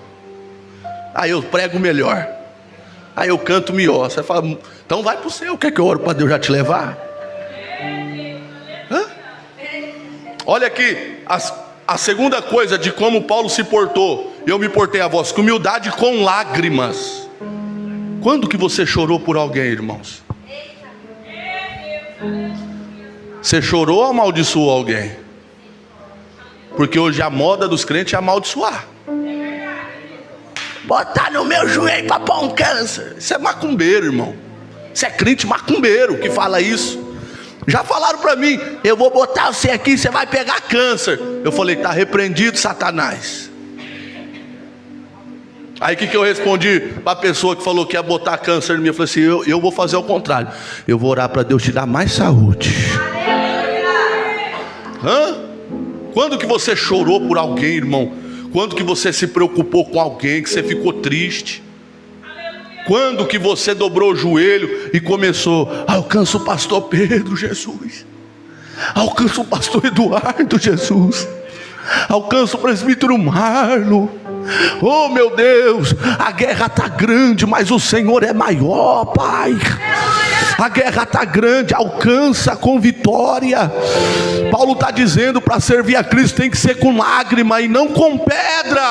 Aí eu prego melhor. Aí eu canto melhor. Você fala, então vai para o seu. Quer que eu oro para Deus já te levar? Hã? Olha aqui, a segunda coisa de como Paulo se portou. Eu me portei a vós com humildade, com lágrimas. Quando que você chorou por alguém, irmãos? Você chorou ou amaldiçoou alguém? Porque hoje a moda dos crentes é amaldiçoar. Botar no meu joelho para pôr um câncer. Isso é macumbeiro, irmão. Isso é crente macumbeiro que fala isso. Já falaram para mim, eu vou botar você aqui, você vai pegar câncer. Eu falei, está repreendido, Satanás. Aí o que eu respondi para a pessoa que falou que ia botar câncer em mim? Eu falei assim, eu vou fazer o contrário. Eu vou orar para Deus te dar mais saúde. Hã? Quando que você chorou por alguém, irmão? Quando que você se preocupou com alguém, que você ficou triste? Quando que você dobrou o joelho e começou, alcança o pastor Pedro, Jesus. Alcança o pastor Eduardo, Jesus. Alcança o presbítero Marlo. Oh meu Deus, a guerra está grande, mas o Senhor é maior, Pai. A guerra está grande, alcança com vitória. Paulo está dizendo, para servir a Cristo tem que ser com lágrima e não com pedra.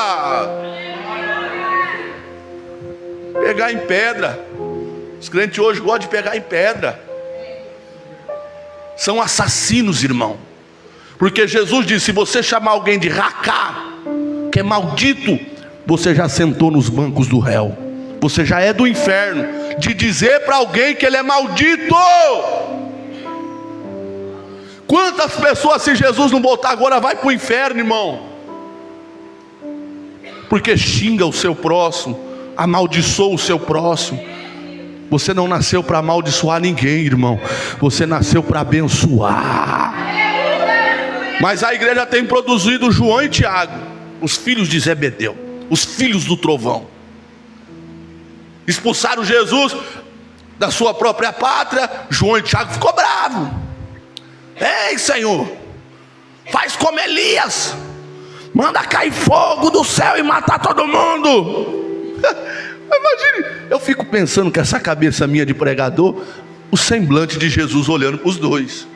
Pegar em pedra. Os crentes hoje gostam de pegar em pedra. São assassinos, irmão. Porque Jesus disse, se você chamar alguém de racá, que é maldito, você já sentou nos bancos do réu. Você já é do inferno. De dizer para alguém que ele é maldito. Quantas pessoas, se Jesus não voltar agora, vai para o inferno, irmão? Porque xinga o seu próximo, amaldiçoa o seu próximo. Você não nasceu para amaldiçoar ninguém, irmão. Você nasceu para abençoar. Mas a igreja tem produzido João e Tiago, os filhos de Zebedeu, os filhos do trovão. Expulsaram Jesus da sua própria pátria. João e Tiago ficou bravo. Ei, Senhor, faz como Elias, manda cair fogo do céu e matar todo mundo. Imagine, eu fico pensando que essa cabeça minha de pregador, o semblante de Jesus olhando para os dois.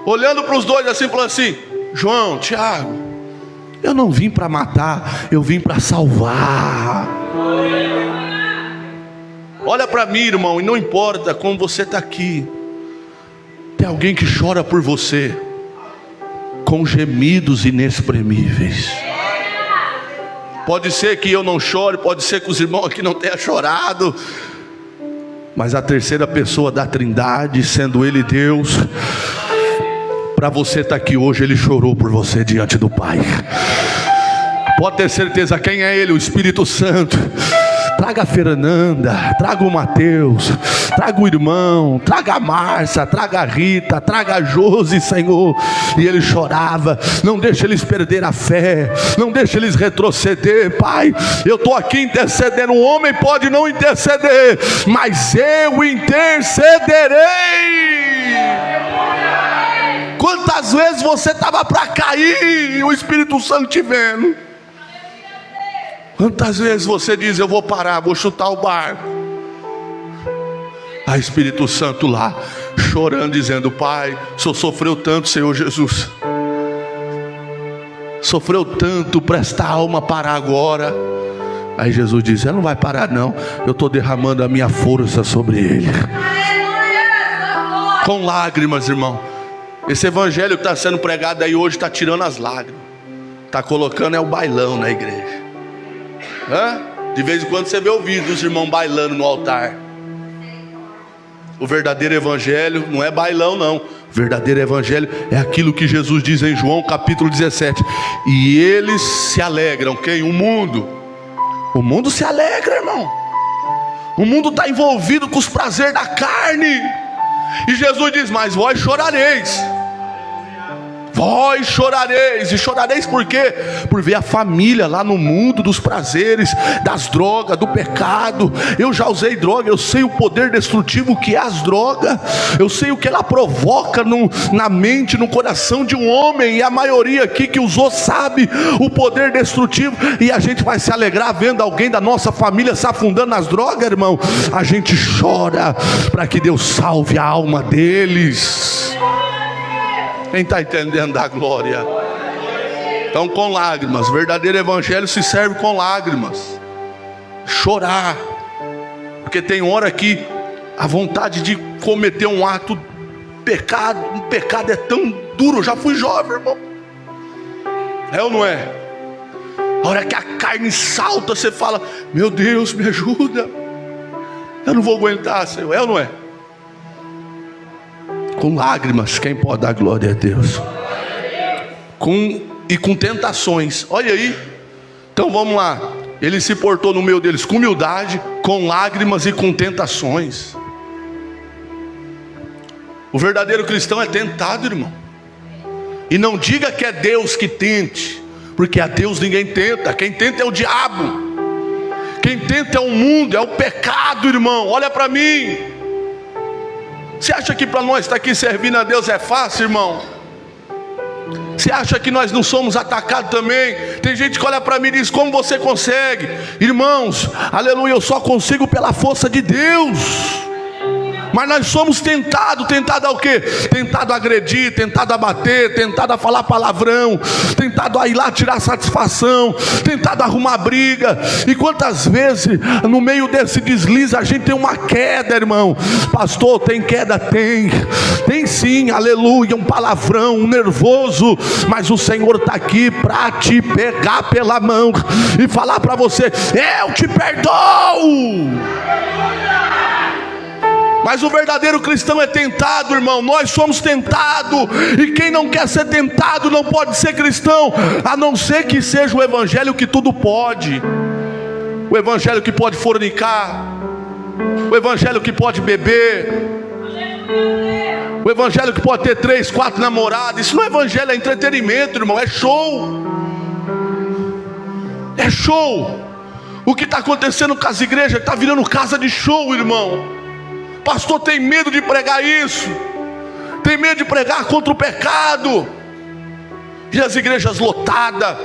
Olhando para os dois assim, falando assim, João, Tiago, eu não vim para matar, eu vim para salvar. Olha para mim, irmão, e não importa como você está aqui, tem alguém que chora por você, com gemidos inexprimíveis. Pode ser que eu não chore, pode ser que os irmãos aqui não tenham chorado, mas a terceira pessoa da Trindade, sendo Ele Deus, para você estar aqui hoje, Ele chorou por você diante do Pai. Pode ter certeza, quem é Ele? O Espírito Santo. Traga a Fernanda, traga o Mateus, traga o irmão, traga a Márcia, traga a Rita, traga a Josi, Senhor. E ele chorava, não deixa eles perder a fé, não deixa eles retroceder. Pai, eu estou aqui intercedendo. Um homem pode não interceder, mas eu intercederei. Quantas vezes você estava para cair e o Espírito Santo te vendo? Quantas vezes você diz, eu vou parar, vou chutar o barco. Aí Espírito Santo lá, chorando, dizendo, Pai, o Senhor sofreu tanto, Senhor Jesus. Sofreu tanto para esta alma parar agora. Aí Jesus diz, não vai parar não, eu estou derramando a minha força sobre ele. Com lágrimas, irmão. Esse evangelho que está sendo pregado aí hoje está tirando as lágrimas. Está colocando o bailão na igreja. De vez em quando você vê o vídeo dos irmãos bailando no altar. O verdadeiro evangelho não é bailão não. Verdadeiro evangelho é aquilo que Jesus diz em João capítulo 17. E eles se alegram. Quem? O mundo. O mundo se alegra, irmão. O mundo está envolvido com os prazeres da carne. E Jesus diz: mas vós chorareis. Vós chorareis. E chorareis por quê? Por ver a família lá no mundo dos prazeres, das drogas, do pecado. Eu já usei droga, eu sei o poder destrutivo que é as drogas. Eu sei o que ela provoca na mente, no coração de um homem. E a maioria aqui que usou sabe o poder destrutivo. E a gente vai se alegrar vendo alguém da nossa família se afundando nas drogas, irmão. A gente chora para que Deus salve a alma deles. Quem está entendendo da glória? Então, com lágrimas. Verdadeiro evangelho se serve com lágrimas. Chorar. Porque tem hora que a vontade de cometer um ato pecado, um pecado é tão duro. Eu já fui jovem, irmão. É ou não é? A hora que a carne salta, você fala: meu Deus, me ajuda. Eu não vou aguentar, Senhor. É ou não é? Com lágrimas, quem pode dar glória a Deus? E com tentações. Olha aí. Então vamos lá. Ele se portou no meio deles com humildade, com lágrimas e com tentações. O verdadeiro cristão é tentado, irmão. E não diga que é Deus que tente, porque a Deus ninguém tenta. Quem tenta é o diabo. Quem tenta é o mundo, é o pecado, irmão. Olha para mim. Você acha que para nós estar aqui servindo a Deus é fácil, irmão? Você acha que nós não somos atacados também? Tem gente que olha para mim e diz: como você consegue? Irmãos, aleluia, eu só consigo pela força de Deus. Mas nós somos tentados. Tentado ao quê? Tentado a agredir, tentado a bater, tentado a falar palavrão, tentado a ir lá tirar satisfação, tentado a arrumar briga. E quantas vezes no meio desse deslize a gente tem uma queda, irmão? Pastor, tem queda? Tem sim, aleluia, um palavrão, um nervoso. Mas o Senhor está aqui para te pegar pela mão e falar para você: eu te perdoo. Mas o verdadeiro cristão é tentado, irmão. Nós somos tentados. E quem não quer ser tentado não pode ser cristão, a não ser que seja o evangelho que tudo pode. O evangelho que pode fornicar, o evangelho que pode beber, o evangelho que pode ter 3, 4 namoradas. Isso não é evangelho, é entretenimento, irmão. É show. É show. O que está acontecendo com as igrejas está virando casa de show, irmão. Pastor tem medo de pregar isso, tem medo de pregar contra o pecado. E as igrejas lotadas.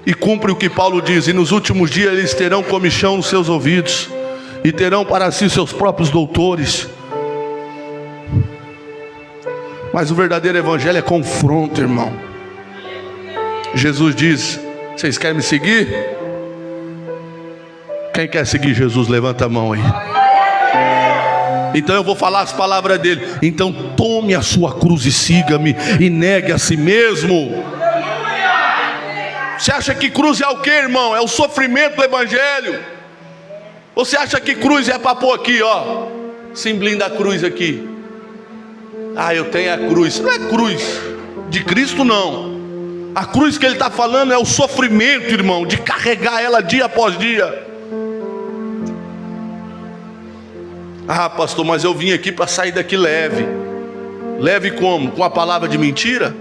E cumpre o que Paulo diz: e nos últimos dias eles terão comichão nos seus ouvidos, e terão para si seus próprios doutores. Mas o verdadeiro evangelho é confronto, irmão. Jesus diz: vocês querem me seguir? Quem quer seguir Jesus, levanta a mão aí. Então eu vou falar as palavras dele. Então tome a sua cruz e siga-me, e negue a si mesmo. Você acha que cruz é o que, irmão? É o sofrimento do evangelho. Você acha que cruz é para pôr aqui, ó, simbolinho da cruz aqui? Ah, eu tenho a cruz. Não é cruz de Cristo, não. A cruz que ele está falando é o sofrimento, irmão, de carregar ela dia após dia. Ah, pastor, mas eu vim aqui para sair daqui leve. Leve como? Com a palavra de mentira?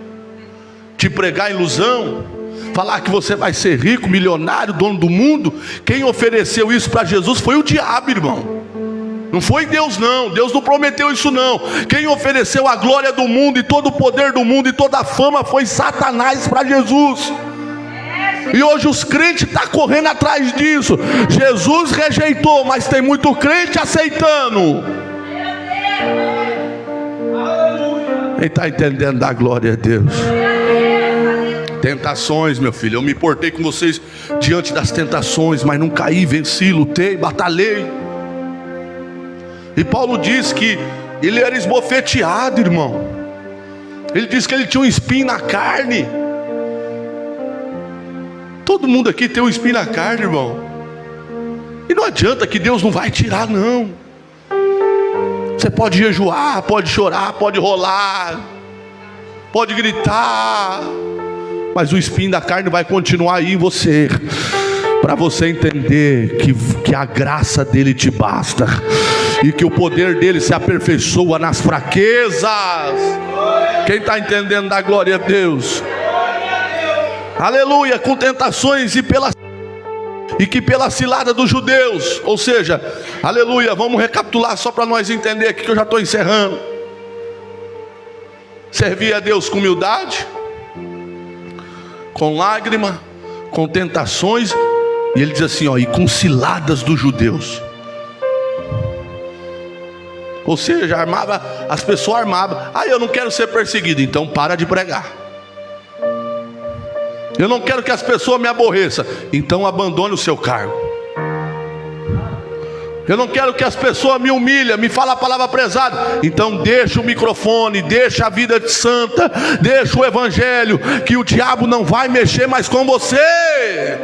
Te pregar ilusão? Falar que você vai ser rico, milionário, dono do mundo? Quem ofereceu isso para Jesus foi o diabo, irmão. Não foi Deus, não. Deus não prometeu isso, não. Quem ofereceu a glória do mundo e todo o poder do mundo e toda a fama foi Satanás para Jesus. E hoje os crentes estão correndo atrás disso. Jesus rejeitou, mas tem muito crente aceitando. Quem está entendendo da glória a Deus? Tentações, meu filho. Eu me portei com vocês diante das tentações, mas não caí, venci, lutei, batalhei. E Paulo diz que ele era esbofeteado, irmão. Ele diz que ele tinha um espinho na carne. Todo mundo aqui tem um espinho na carne, irmão. E não adianta que Deus não vai tirar, não. Você pode jejuar, pode chorar, pode rolar, pode gritar, mas o espinho da carne vai continuar aí em você, para você entender que a graça dele te basta, e que o poder dele se aperfeiçoa nas fraquezas. Quem está entendendo, dá glória a Deus. Aleluia. Com tentações e que pela cilada dos judeus, ou seja, aleluia, vamos recapitular só para nós entender aqui, que eu já estou encerrando. Servia a Deus com humildade, com lágrima, com tentações, e ele diz assim, ó, e com ciladas dos judeus. Ou seja, as pessoas armavam. Eu não quero ser perseguido, então para de pregar. Eu não quero que as pessoas me aborreçam, então abandone o seu cargo. Eu não quero que as pessoas me humilhem, me falem a palavra pesada, então deixa o microfone, deixa a vida de santa, deixa o evangelho, que o diabo não vai mexer mais com você.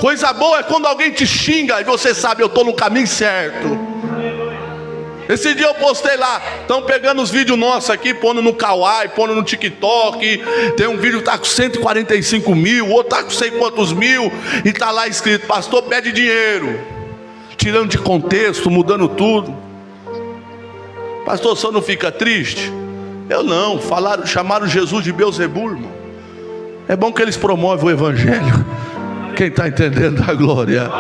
Coisa boa é quando alguém te xinga e você sabe, eu estou no caminho certo. Esse dia eu postei lá, estão pegando os vídeos nossos aqui, pondo no Kawaii, pondo no TikTok. Tem um vídeo que está com 145 mil, outro está com sei quantos mil, e está lá escrito, pastor pede dinheiro, tirando de contexto, mudando tudo. Pastor, só não fica triste? Eu não, chamaram Jesus de Beelzebul, irmão. É bom que eles promovem o evangelho. Quem está entendendo a glória?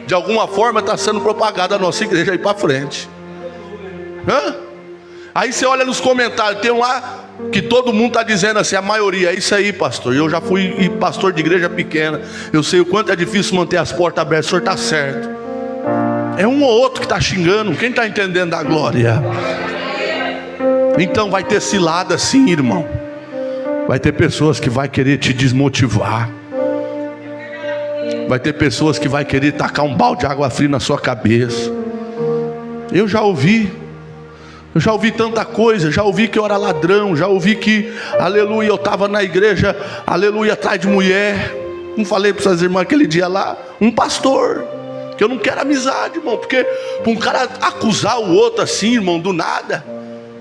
De alguma forma está sendo propagada a nossa igreja aí para frente. Aí você olha nos comentários, tem um lá que todo mundo está dizendo assim, a maioria, é isso aí, pastor. Eu já fui pastor de igreja pequena, eu sei o quanto é difícil manter as portas abertas. O senhor está certo. É um ou outro que está xingando. Quem está entendendo a glória? Então vai ter cilada sim, irmão. Vai ter pessoas que vai querer te desmotivar. Vai ter pessoas que vai querer tacar um balde de água fria na sua cabeça. Eu já ouvi tanta coisa. Já ouvi que eu era ladrão. Já ouvi que, aleluia, eu estava na igreja, aleluia, atrás de mulher. Não falei para essas irmãs aquele dia lá. Um pastor, que eu não quero amizade, irmão. Porque para um cara acusar o outro assim, irmão, do nada,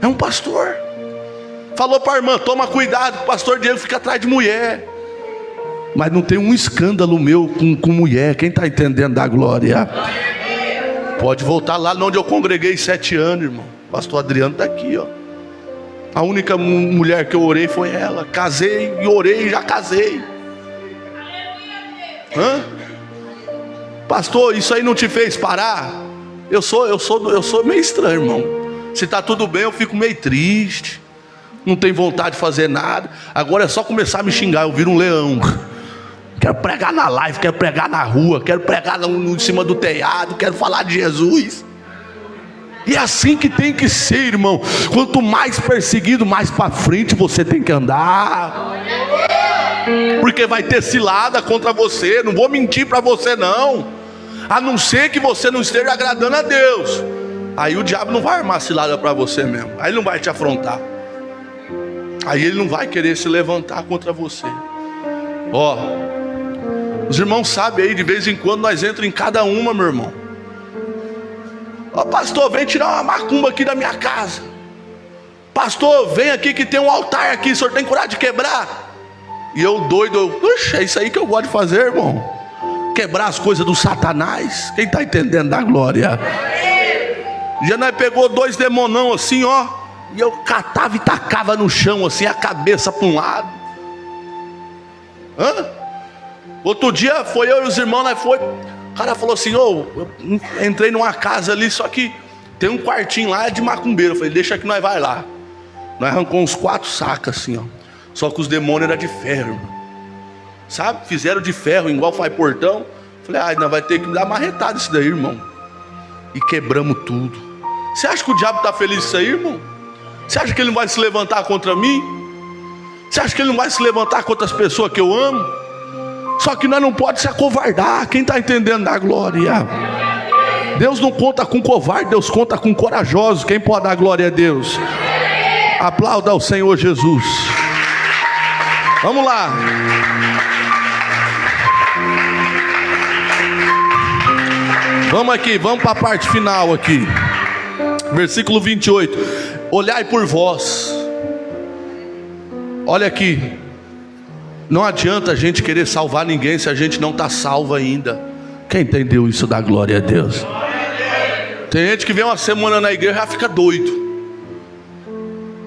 é um pastor. Falou para a irmã, toma cuidado, o pastor Diego fica atrás de mulher. Mas não tem um escândalo meu com mulher. Quem está entendendo da glória? Pode voltar lá onde eu congreguei 7 anos, irmão. Pastor Adriano está aqui, ó. A única mulher que eu orei foi ela. Casei e orei e já casei. Pastor, isso aí não te fez parar? Eu sou meio estranho, irmão. Se está tudo bem, eu fico meio triste. Não tenho vontade de fazer nada. Agora é só começar a me xingar, eu viro um leão. Quero pregar na live, quero pregar na rua, quero pregar em cima do telhado, quero falar de Jesus. E é assim que tem que ser, irmão. Quanto mais perseguido, mais para frente você tem que andar. Porque vai ter cilada contra você. Não vou mentir para você não. A não ser que você não esteja agradando a Deus. Aí o diabo não vai armar cilada para você mesmo. Aí ele não vai te afrontar. Aí ele não vai querer se levantar contra você. Os irmãos sabem aí, de vez em quando nós entramos em cada uma, meu irmão. Pastor, vem tirar uma macumba aqui da minha casa. Pastor, vem aqui que tem um altar aqui, o senhor tem coragem de quebrar? E eu doido, puxa, é isso aí que eu gosto de fazer, irmão. Quebrar as coisas do Satanás. Quem está entendendo da glória? Já nós pegou 2 demonão assim, ó. E eu catava e tacava no chão assim, a cabeça para um lado. Outro dia foi eu e os irmãos, nós foi. O cara falou assim, eu entrei numa casa ali, só que tem um quartinho lá de macumbeiro. Eu falei, deixa que nós vai lá. Nós arrancamos uns 4 sacos assim, ó. Só que os demônios eram de ferro, irmão. Sabe? Fizeram de ferro, igual faz portão. Eu falei, nós vai ter que dar marretada isso daí, irmão. E quebramos tudo. Você acha que o diabo está feliz com isso aí, irmão? Você acha que ele não vai se levantar contra mim? Você acha que ele não vai se levantar contra as pessoas que eu amo? Só que nós não podemos se acovardar. Quem está entendendo da glória? Deus não conta com covarde, Deus conta com corajosos. Quem pode dar glória a Deus? Aplauda ao Senhor Jesus. Vamos lá. Vamos aqui, vamos para a parte final aqui. Versículo 28. Olhai por vós. Olha aqui. Não adianta a gente querer salvar ninguém se a gente não está salvo ainda. Quem entendeu isso, dá glória a Deus. Tem gente que vem uma semana na igreja e já fica doido.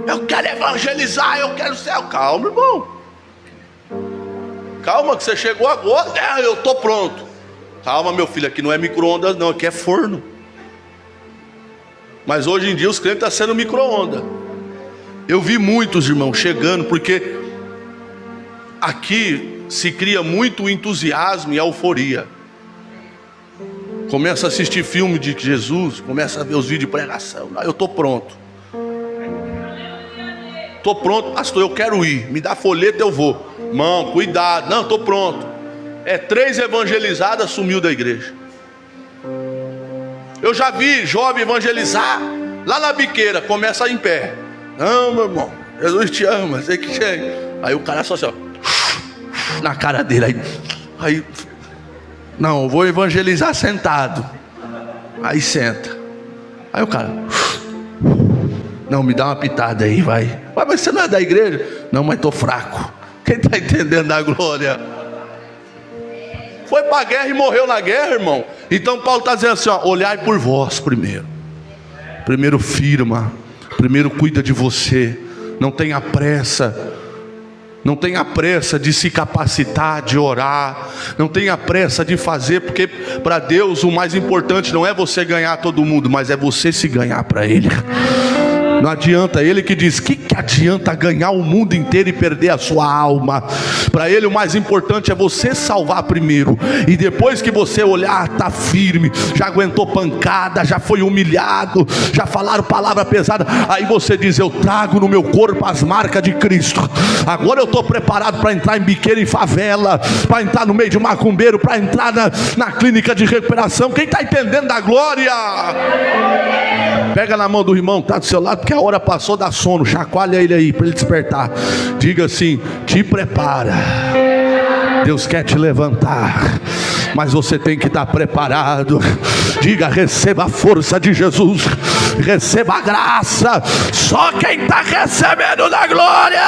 Eu quero evangelizar, eu quero ser. Calma, irmão. Calma que você chegou agora. Eu estou pronto. Calma, meu filho, aqui não é micro-ondas não, aqui é forno. Mas hoje em dia os crentes estão sendo micro-ondas. Eu vi muitos irmãos chegando, porque aqui se cria muito entusiasmo e euforia. Começa a assistir filme de Jesus, começa a ver os vídeos de pregação. Eu estou pronto. Estou pronto, pastor, eu quero ir. Me dá folheto, eu vou. Irmão, cuidado. Não, estou pronto. 3 evangelizadas sumiu da igreja. Eu já vi jovem evangelizar lá na biqueira, começa em pé. Não, meu irmão, Jesus te ama, sei que chega. Aí o cara só assim, ó, na cara dele. Aí não, eu vou evangelizar sentado. Aí senta. Aí o cara, não, me dá uma pitada aí, vai. Mas você não é da igreja? Não, mas estou fraco. Quem está entendendo a glória? Foi para a guerra e morreu na guerra, irmão. Então Paulo está dizendo assim, ó, olhai por vós primeiro. Primeiro firma. Primeiro cuida de você. Não tenha pressa. Não tenha pressa de se capacitar, de orar. Não tenha pressa de fazer, porque para Deus o mais importante não é você ganhar todo mundo, mas é você se ganhar para Ele. Não adianta, Ele que diz, que adianta ganhar o mundo inteiro e perder a sua alma? Para Ele o mais importante é você salvar primeiro. E depois que você olhar, está firme, já aguentou pancada, já foi humilhado, já falaram palavra pesada, aí você diz, eu trago no meu corpo as marcas de Cristo. Agora eu estou preparado para entrar em biqueira, em favela, para entrar no meio de macumbeiro, para entrar na clínica de recuperação. Quem está entendendo da glória? Pega na mão do irmão, está do seu lado, porque a hora passou, dá sono. Chacoalha ele aí para ele despertar. Diga assim, te prepara. Deus quer te levantar, mas você tem que estar preparado. Diga, receba a força de Jesus, receba a graça. Só quem está recebendo da glória.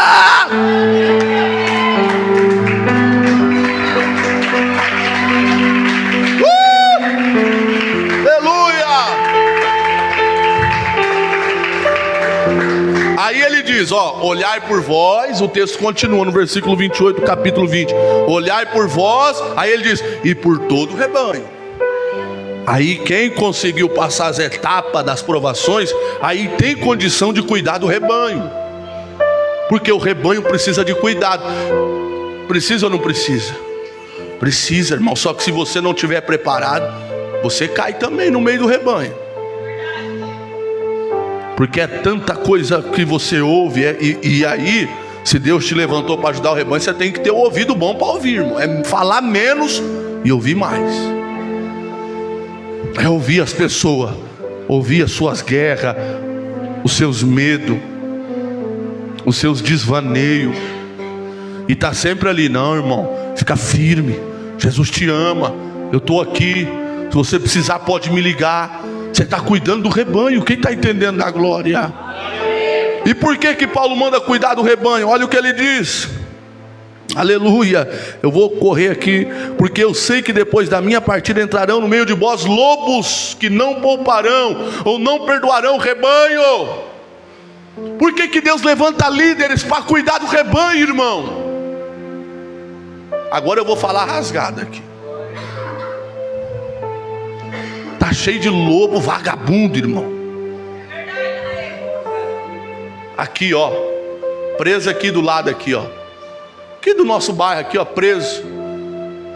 Aí ele diz, ó, olhai por vós. O texto continua no versículo 28 do capítulo 20. Olhai por vós. Aí ele diz, e por todo o rebanho. Aí quem conseguiu passar as etapas das provações, aí tem condição de cuidar do rebanho. Porque o rebanho precisa de cuidado. Precisa ou não precisa? Precisa, irmão. Só que se você não estiver preparado, você cai também no meio do rebanho. Porque é tanta coisa que você ouve, e aí, se Deus te levantou para ajudar o rebanho, você tem que ter o ouvido bom para ouvir, irmão. É falar menos e ouvir mais. É ouvir as pessoas, ouvir as suas guerras, os seus medos, os seus desvaneios, e tá sempre ali. Não, irmão, fica firme. Jesus te ama. Eu estou aqui. Se você precisar, pode me ligar. Você está cuidando do rebanho. Quem está entendendo da glória? E por que Paulo manda cuidar do rebanho? Olha o que ele diz. Aleluia. Eu vou correr aqui, porque eu sei que depois da minha partida entrarão no meio de vós lobos, que não pouparão ou não perdoarão o rebanho. Por que Deus levanta líderes para cuidar do rebanho, irmão? Agora eu vou falar rasgado aqui. Está cheio de lobo vagabundo, irmão. Aqui, ó, preso aqui do lado aqui, ó, aqui do nosso bairro aqui, ó, preso.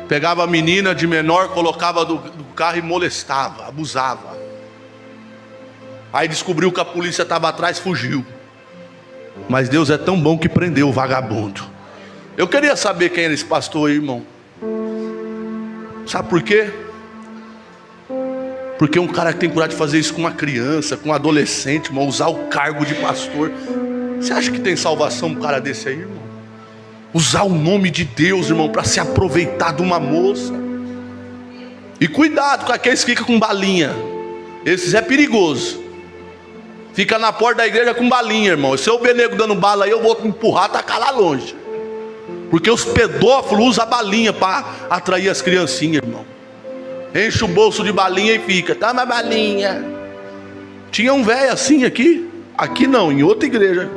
Pegava a menina de menor, colocava do carro e molestava, abusava. Aí descobriu que a polícia estava atrás, fugiu. Mas Deus é tão bom que prendeu o vagabundo. Eu queria saber quem era esse pastor aí, irmão. Sabe por quê? Porque um cara que tem coragem de fazer isso com uma criança, com um adolescente, irmão, usar o cargo de pastor. Você acha que tem salvação um cara desse aí, irmão? Usar o nome de Deus, irmão, para se aproveitar de uma moça. E cuidado com aqueles que ficam com balinha. Esses é perigoso. Fica na porta da igreja com balinha, irmão. Se eu ver nego dando bala aí, eu vou empurrar, tacar lá longe. Porque os pedófilos usam a balinha para atrair as criancinhas, irmão. Enche o bolso de balinha e fica, toma a balinha. Tinha um velho assim aqui. Aqui não, em outra igreja.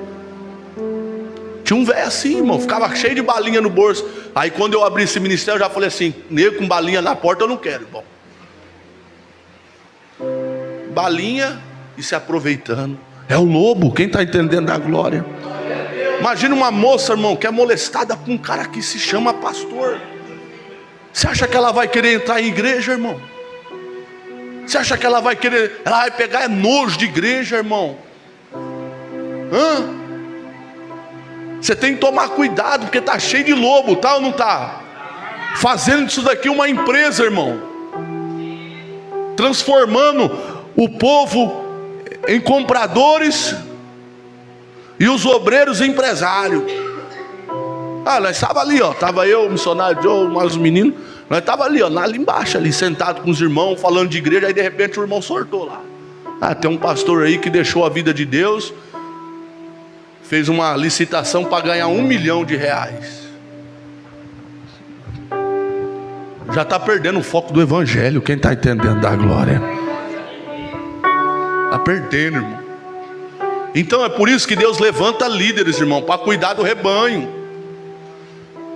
Tinha um velho assim, irmão. Ficava cheio de balinha no bolso. Aí quando eu abri esse ministério, eu já falei assim: nego com balinha na porta eu não quero, irmão. Balinha e se aproveitando. É o lobo, quem está entendendo a glória? Imagina uma moça, irmão, que é molestada com um cara que se chama pastor. Você acha que ela vai querer entrar em igreja, irmão? Você acha que ela vai querer... Ela vai pegar nojo de igreja, irmão. Você tem que tomar cuidado, porque está cheio de lobo, tá ou não tá? Fazendo disso daqui uma empresa, irmão. Transformando o povo em compradores e os obreiros em empresários. Nós estávamos ali, ó. Estava eu, o missionário Joe, mais os meninos. Nós estávamos ali, ó, ali embaixo, ali, sentado com os irmãos, falando de igreja. Aí de repente o irmão sortou lá. Tem um pastor aí que deixou a vida de Deus, fez uma licitação para ganhar R$1 milhão. Já está perdendo o foco do evangelho. Quem está entendendo da glória? Está perdendo, irmão. Então é por isso que Deus levanta líderes, irmão, para cuidar do rebanho.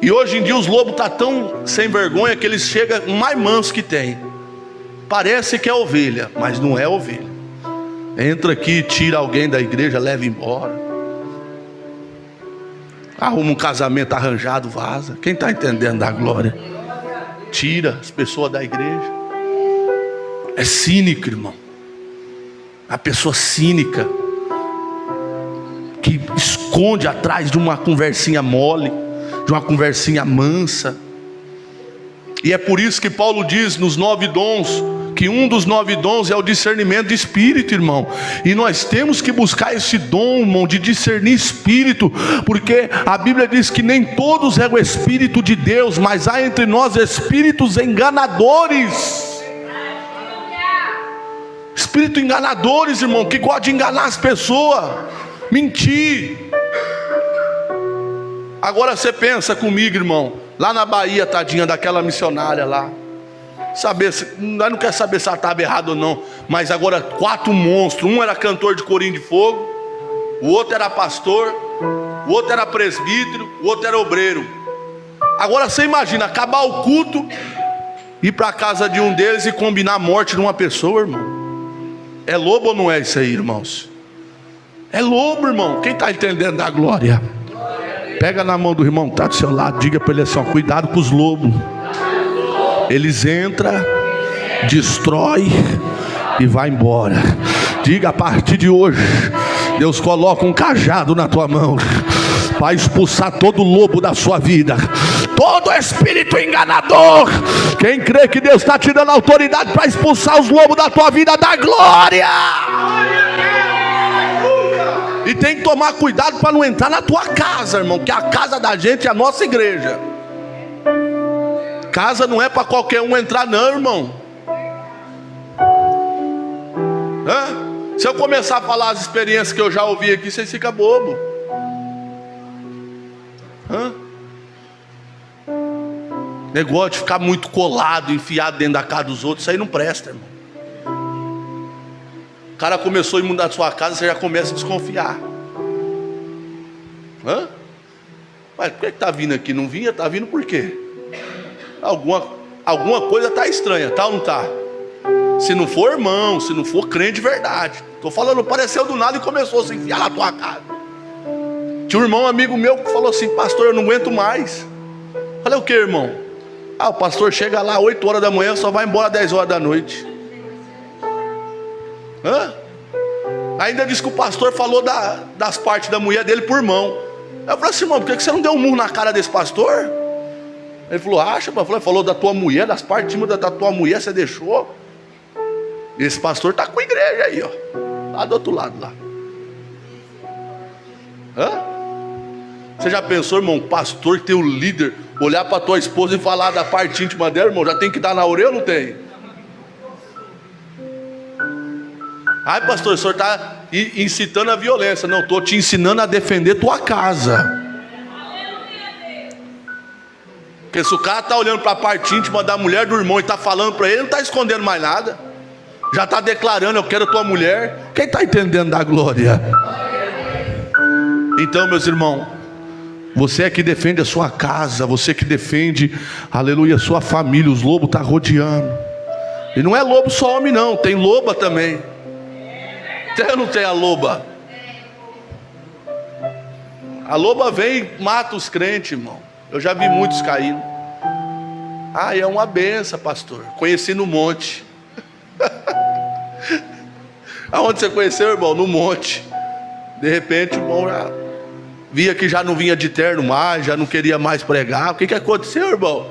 E hoje em dia os lobos estão tão sem vergonha que eles chegam mais mansos que tem. Parece que é ovelha, mas não é ovelha. Entra aqui, tira alguém da igreja, leva embora. Arruma um casamento arranjado, vaza. Quem está entendendo da glória? Tira as pessoas da igreja. É cínico, irmão. A pessoa cínica que esconde atrás de uma conversinha mole, de uma conversinha mansa. E é por isso que Paulo diz nos 9 dons, que um dos 9 dons é o discernimento de espírito, irmão. E nós temos que buscar esse dom, irmão, de discernir espírito, porque a Bíblia diz que nem todos é o Espírito de Deus, mas há entre nós espíritos enganadores. Espírito enganadores, irmão, que gosta de enganar as pessoas, mentir. Agora você pensa comigo, irmão, lá na Bahia, tadinha daquela missionária lá. Nós não quer saber se ela estava errada ou não, mas agora 4 monstros. Um era cantor de corinho de fogo, o outro era pastor, o outro era presbítero, o outro era obreiro. Agora você imagina, acabar o culto, ir para a casa de um deles e combinar a morte de uma pessoa, irmão. É lobo ou não é isso aí, irmãos? É lobo, irmão. Quem está entendendo da glória? Pega na mão do irmão que está do seu lado, diga para ele assim, ó, cuidado com os lobos. Eles entram, destrói e vai embora. Diga, a partir de hoje, Deus coloca um cajado na tua mão para expulsar todo lobo da sua vida, todo espírito enganador. Quem crê que Deus está te dando autoridade para expulsar os lobos da tua vida, dá glória. E tem que tomar cuidado para não entrar na tua casa, irmão, que a casa da gente é a nossa igreja. Casa não é para qualquer um entrar não, irmão. Se eu começar a falar as experiências que eu já ouvi aqui, vocês ficam bobo. Negócio de ficar muito colado, enfiado dentro da casa dos outros, isso aí não presta, irmão. O cara começou a mudar a sua casa, você já começa a desconfiar. Mas por que está vindo aqui? Não vinha? Está vindo por quê? Alguma coisa está estranha, tá ou não está? Se não for irmão, se não for crente de verdade. Estou falando, apareceu do nada e começou a se enfiar na tua casa. Tinha um irmão amigo meu que falou assim: pastor, eu não aguento mais. Falei, o que, irmão? O pastor chega lá 8 horas da manhã, só vai embora 10 horas da noite. Ainda disse que o pastor falou das partes da mulher dele por irmão. Eu falei assim, irmão, por que você não deu um murro na cara desse pastor? Ele falou, falou da tua mulher, das partes da tua mulher, você deixou. Esse pastor está com a igreja aí, ó, lá do outro lado lá. Você já pensou, irmão, pastor que tem o líder olhar para tua esposa e falar da parte íntima dela, irmão, já tem que dar na orelha ou não tem? Ai, pastor, o senhor está incitando a violência. Não, estou te ensinando a defender tua casa. Porque se o cara está olhando para a parte íntima da mulher do irmão e está falando para ele, não está escondendo mais nada. Já está declarando, eu quero a tua mulher. Quem está entendendo da glória? Então, meus irmãos, você é que defende a sua casa, você que defende, aleluia, a sua família. Os lobos estão rodeando. E não é lobo só homem não, tem loba também. Tem ou não tem a loba? A loba vem e mata os crentes, irmão. Eu já vi muitos caindo. Ah, é uma benção, pastor. Conheci no monte. Aonde você conheceu, irmão? No monte. De repente, o irmão já via que já não vinha de terno mais, já não queria mais pregar. O que aconteceu, irmão?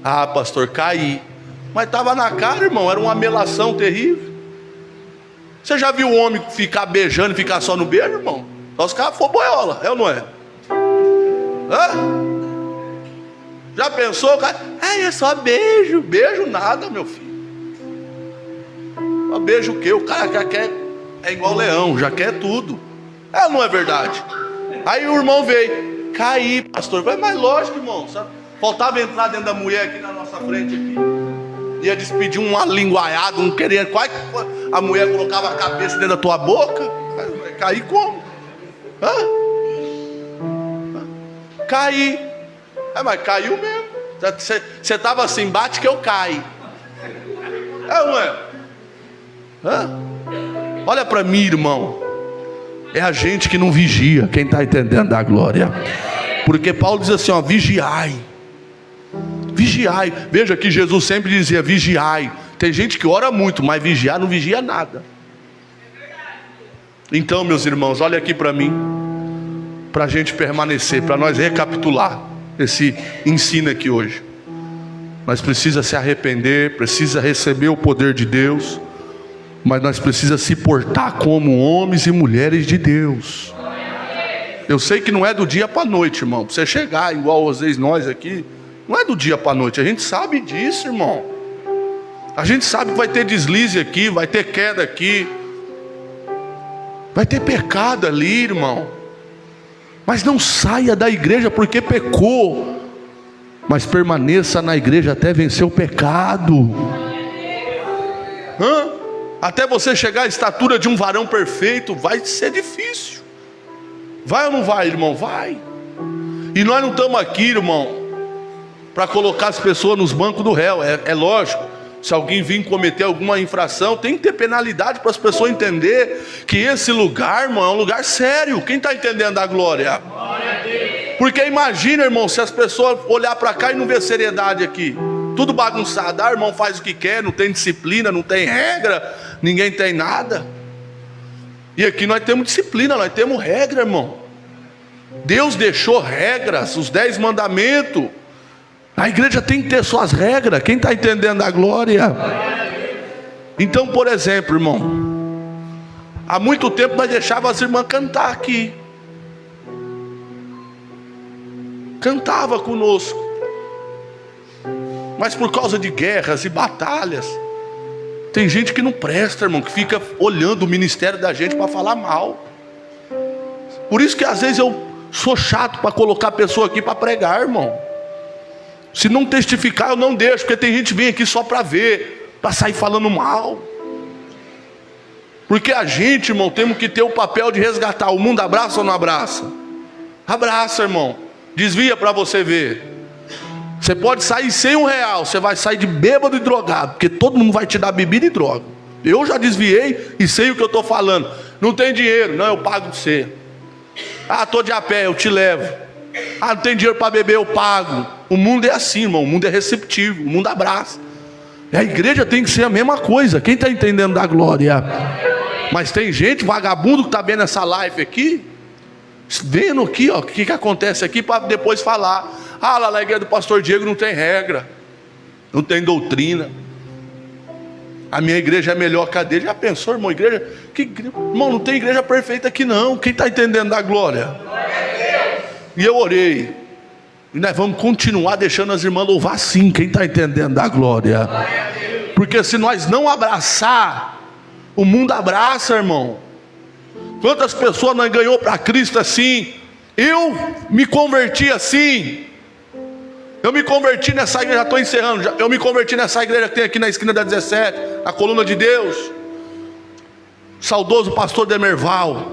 Ah, pastor, caí. Mas estava na cara, irmão, era uma melação terrível. Você já viu o homem ficar beijando e ficar só no beijo, irmão? Só os caras for boiola, é ou não é? Hã? Já pensou, cara? É só beijo. Beijo nada, meu filho. Só beijo o quê? O cara já quer, é igual leão, já quer tudo. É ou não é verdade? Aí o irmão veio, caí, pastor. Mas lógico, irmão, sabe? Faltava entrar dentro da mulher aqui na nossa frente aqui. Ia despedir uma linguaiada, um querendo. Quase a mulher colocava a cabeça dentro da tua boca. Caí como? Hã? Caí. Mas caiu mesmo. Você estava assim, bate que eu caio. É ou não é? Hã? Olha para mim, irmão. É a gente que não vigia. Quem está entendendo da glória? Porque Paulo diz assim, ó, vigiai. Vigiai. Veja que Jesus sempre dizia vigiai. Tem gente que ora muito, mas vigiar não vigia nada. Então, meus irmãos, olha aqui para mim, para a gente permanecer, para nós recapitular esse ensino aqui hoje. Nós precisamos se arrepender, precisa receber o poder de Deus, mas nós precisamos se portar como homens e mulheres de Deus. Eu sei que não é do dia para a noite, irmão. Para você chegar igual às vezes nós aqui, não é do dia para a noite. A gente sabe disso, irmão. A gente sabe que vai ter deslize aqui, vai ter queda aqui, vai ter pecado ali, irmão. Mas não saia da igreja porque pecou, mas permaneça na igreja até vencer o pecado. Até você chegar à estatura de um varão perfeito, vai ser difícil. Vai ou não vai, irmão? Vai. E nós não estamos aqui, irmão, para colocar as pessoas nos bancos do réu. É lógico, se alguém vir cometer alguma infração, tem que ter penalidade para as pessoas entenderem que esse lugar, irmão, é um lugar sério. Quem está entendendo a glória? Porque imagina, irmão, se as pessoas olhar para cá e não ver seriedade aqui, tudo bagunçado. Ah, irmão, faz o que quer, não tem disciplina, não tem regra, ninguém tem nada. E aqui nós temos disciplina, nós temos regra, irmão. Deus deixou regras, os 10 mandamentos. A igreja tem que ter suas regras. Quem está entendendo a glória? Então, por exemplo, irmão, há muito tempo nós deixávamos as irmãs cantar aqui. Cantava conosco. Mas por causa de guerras e batalhas, tem gente que não presta, irmão, que fica olhando o ministério da gente para falar mal. Por isso que às vezes eu sou chato para colocar a pessoa aqui para pregar, irmão. Se não testificar, eu não deixo, porque tem gente que vem aqui só para ver, para sair falando mal. Porque a gente, irmão, temos que ter o papel de resgatar. O mundo abraça ou não abraça? Abraça, irmão. Desvia para você ver. Você pode sair sem R$1, você vai sair de bêbado e drogado, porque todo mundo vai te dar bebida e droga. Eu já desviei e sei o que eu estou falando. Não tem dinheiro, não, eu pago de você. Ah, estou de a pé, eu te levo. Ah, não tem dinheiro para beber, eu pago. O mundo é assim, irmão, o mundo é receptivo, o mundo abraça. E a igreja tem que ser a mesma coisa. Quem está entendendo da glória? Mas tem gente, vagabundo, que está vendo essa live aqui, vendo aqui, ó, o que acontece aqui, para depois falar: ah, lá na igreja do pastor Diego não tem regra, não tem doutrina, a minha igreja é melhor que a dele. Já pensou, irmão? Igreja, irmão, não tem igreja perfeita aqui não. Quem está entendendo da glória? E eu orei, e nós vamos continuar deixando as irmãs louvar sim. Quem está entendendo da glória? Porque se nós não abraçar, O mundo abraça, irmão. Quantas pessoas nós ganhou para Cristo assim? Eu me converti assim. Eu me converti nessa igreja, já estou encerrando. Eu me converti nessa igreja que tem aqui na esquina da 17, a Coluna de Deus. Saudoso pastor Demerval.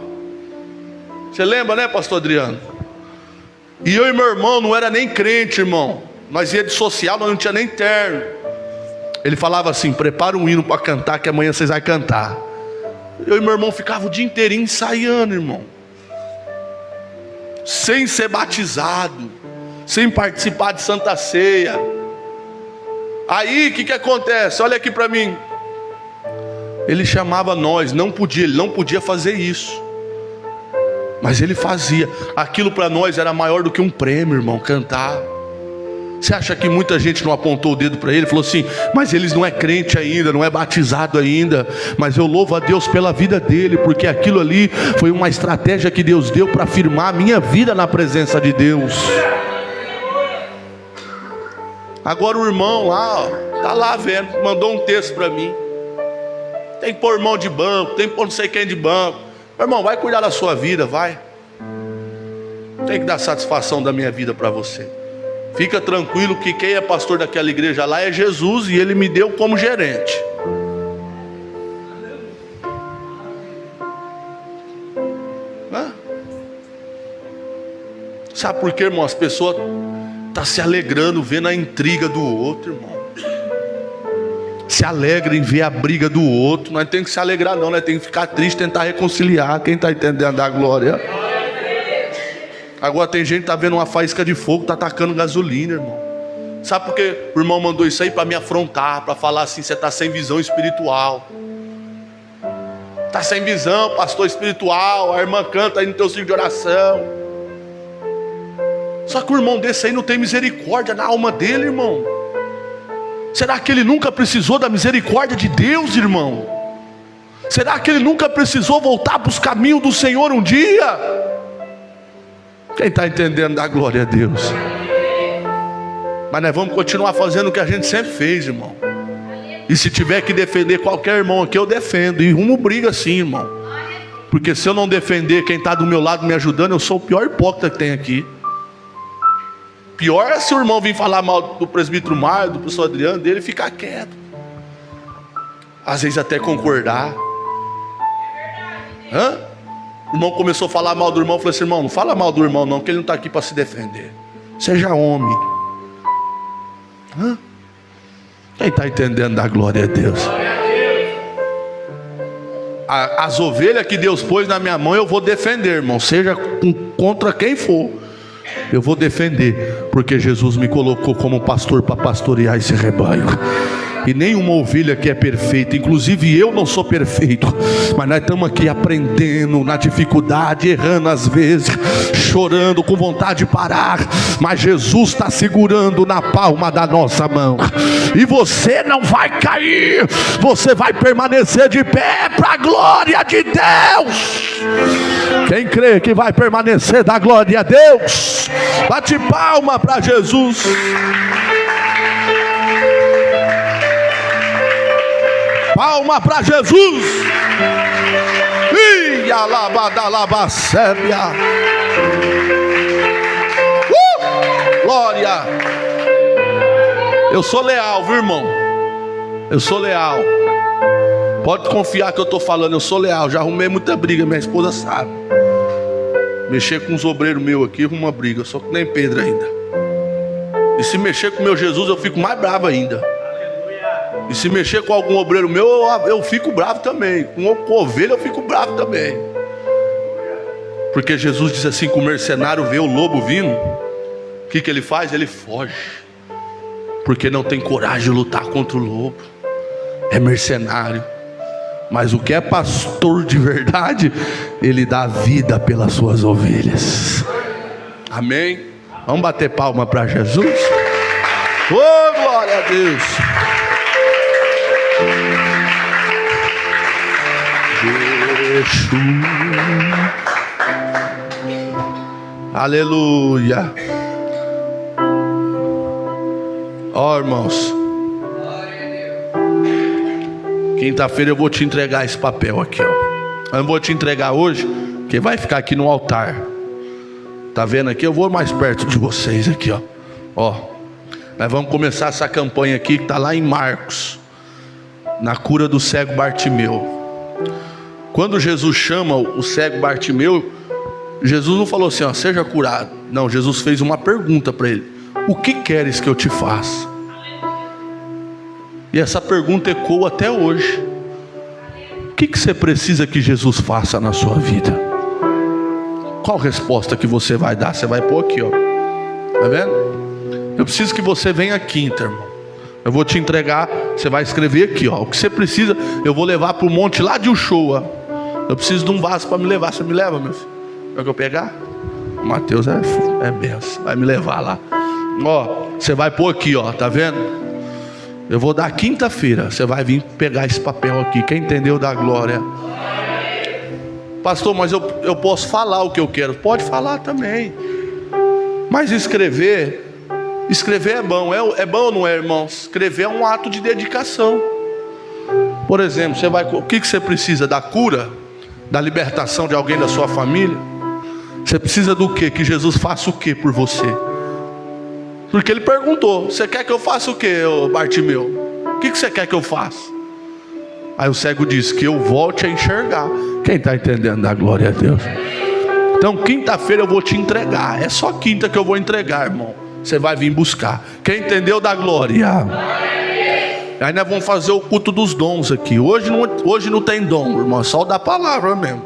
Você lembra, né, pastor Adriano? E eu e meu irmão não era nem crente, irmão. Nós ia de social, nós não tinha nem terno. Ele falava assim: prepara um hino para cantar, que amanhã vocês vão cantar. Eu e meu irmão ficava o dia inteirinho ensaiando, irmão, sem ser batizado, sem participar de Santa Ceia. Aí o que acontece? Olha aqui para mim. Ele chamava nós, ele não podia fazer isso, mas ele fazia. Aquilo para nós era maior do que um prêmio, irmão, cantar. Você acha que muita gente não apontou o dedo para ele? Falou assim: mas eles não é crente ainda, não é batizado ainda. Mas eu louvo a Deus pela vida dele, porque aquilo ali foi uma estratégia que Deus deu para afirmar a minha vida na presença de Deus. Agora o irmão lá, tá lá vendo, mandou um texto para mim. Tem que pôr irmão de banco, tem que pôr não sei quem de banco. Meu irmão, vai cuidar da sua vida, vai. Tem que dar satisfação da minha vida para você. Fica tranquilo que quem é pastor daquela igreja lá é Jesus, e ele me deu como gerente. Sabe por quê, irmão? As pessoas estão se alegrando vendo a intriga do outro, irmão. Se alegra em ver a briga do outro. Nós temos que se alegrar não, nós temos que ficar triste, tentar reconciliar. Quem está entendendo da glória? Agora tem gente que está vendo uma faísca de fogo, está atacando gasolina, irmão. Sabe por que o irmão mandou isso aí? Para me afrontar, para falar assim: você está sem visão espiritual. Está sem visão, pastor espiritual. A irmã canta aí no teu ciclo de oração. Só que o irmão desse aí não tem misericórdia na alma dele, irmão. Será que ele nunca precisou da misericórdia de Deus, irmão? Será que ele nunca precisou voltar para os caminhos do Senhor um dia? Quem está entendendo, dá glória a Deus. Mas nós vamos continuar fazendo o que a gente sempre fez, irmão. E se tiver que defender qualquer irmão aqui, eu defendo. E rumo briga assim, irmão. Porque se eu não defender quem está do meu lado me ajudando, eu sou o pior hipócrita que tem aqui. Pior é se o irmão vir falar mal do presbítero Mário, do professor Adriano, dele, e ficar quieto. Às vezes até concordar. O irmão começou a falar mal do irmão. Eu falei assim: irmão, não fala mal do irmão não, que ele não está aqui para se defender. Seja homem. Quem está entendendo da glória a Deus? As ovelhas que Deus pôs na minha mão eu vou defender, irmão. Seja contra quem for, eu vou defender. Porque Jesus me colocou como pastor para pastorear esse rebanho. E nenhuma ovelha que é perfeita, inclusive eu não sou perfeito, mas nós estamos aqui aprendendo na dificuldade, errando às vezes, chorando, com vontade de parar, mas Jesus está segurando na palma da nossa mão, e você não vai cair, você vai permanecer de pé para a glória de Deus. Quem crê que vai permanecer, da glória a Deus, bate palma para Jesus. Palma para Jesus. Ih, alabadalabacélia. Glória. Eu sou leal, viu, irmão? Eu sou leal. Pode confiar que eu estou falando, eu sou leal. Já arrumei muita briga, minha esposa sabe. Mexer com os obreiros meus aqui, arruma briga. Eu sou que nem Pedro ainda. E se mexer com o meu Jesus, eu fico mais bravo ainda. E se mexer com algum obreiro meu, eu fico bravo também. Com ovelha eu fico bravo também. Porque Jesus diz assim: que o mercenário vê o lobo vindo, o que ele faz? Ele foge. Porque não tem coragem de lutar contra o lobo. É mercenário. Mas o que é pastor de verdade, ele dá vida pelas suas ovelhas. Amém? Vamos bater palma para Jesus? Oh, glória a Deus. Aleluia. Ó, irmãos, Quinta-feira eu vou te entregar esse papel aqui, ó. Eu não vou te entregar hoje, que vai ficar aqui no altar. Tá vendo aqui? Eu vou mais perto de vocês aqui, ó. Ó, nós vamos começar essa campanha aqui que tá lá em Marcos, na cura do cego Bartimeu. Quando Jesus chama o cego Bartimeu, Jesus não falou assim, ó, seja curado. Não, Jesus fez uma pergunta para ele: o que queres que eu te faça? E essa pergunta ecoa até hoje. O que você precisa que Jesus faça na sua vida? Qual resposta que você vai dar? Você vai pôr aqui, ó. Tá vendo? Eu preciso que você venha quinta, irmão. Eu vou te entregar, você vai escrever aqui, ó. O que você precisa, eu vou levar para o monte lá de Uchoa. Eu preciso de um vaso para me levar. Você me leva, meu filho? Quer que eu pegar? O Mateus é benção, vai me levar lá. Ó, você vai pôr aqui, ó, tá vendo? Eu vou dar quinta-feira, você vai vir pegar esse papel aqui. Quem entendeu, dá glória. Pastor, mas eu posso falar o que eu quero. Pode falar também. Mas escrever é bom. É bom ou não é, irmãos? Escrever é um ato de dedicação. Por exemplo, o que você precisa? Da cura? Da libertação de alguém da sua família? Você precisa do quê? Que Jesus faça o quê por você? Porque ele perguntou: você quer que eu faça o quê, Bartimeu? O que você quer que eu faça? Aí o cego disse: que eu volte a enxergar. Quem está entendendo, dá glória a Deus. Então quinta-feira eu vou te entregar. É só quinta que eu vou entregar, irmão. Você vai vir buscar. Quem entendeu, dá glória. Aí nós vamos fazer o culto dos dons aqui. Hoje não tem dom, irmão, é só o da palavra mesmo.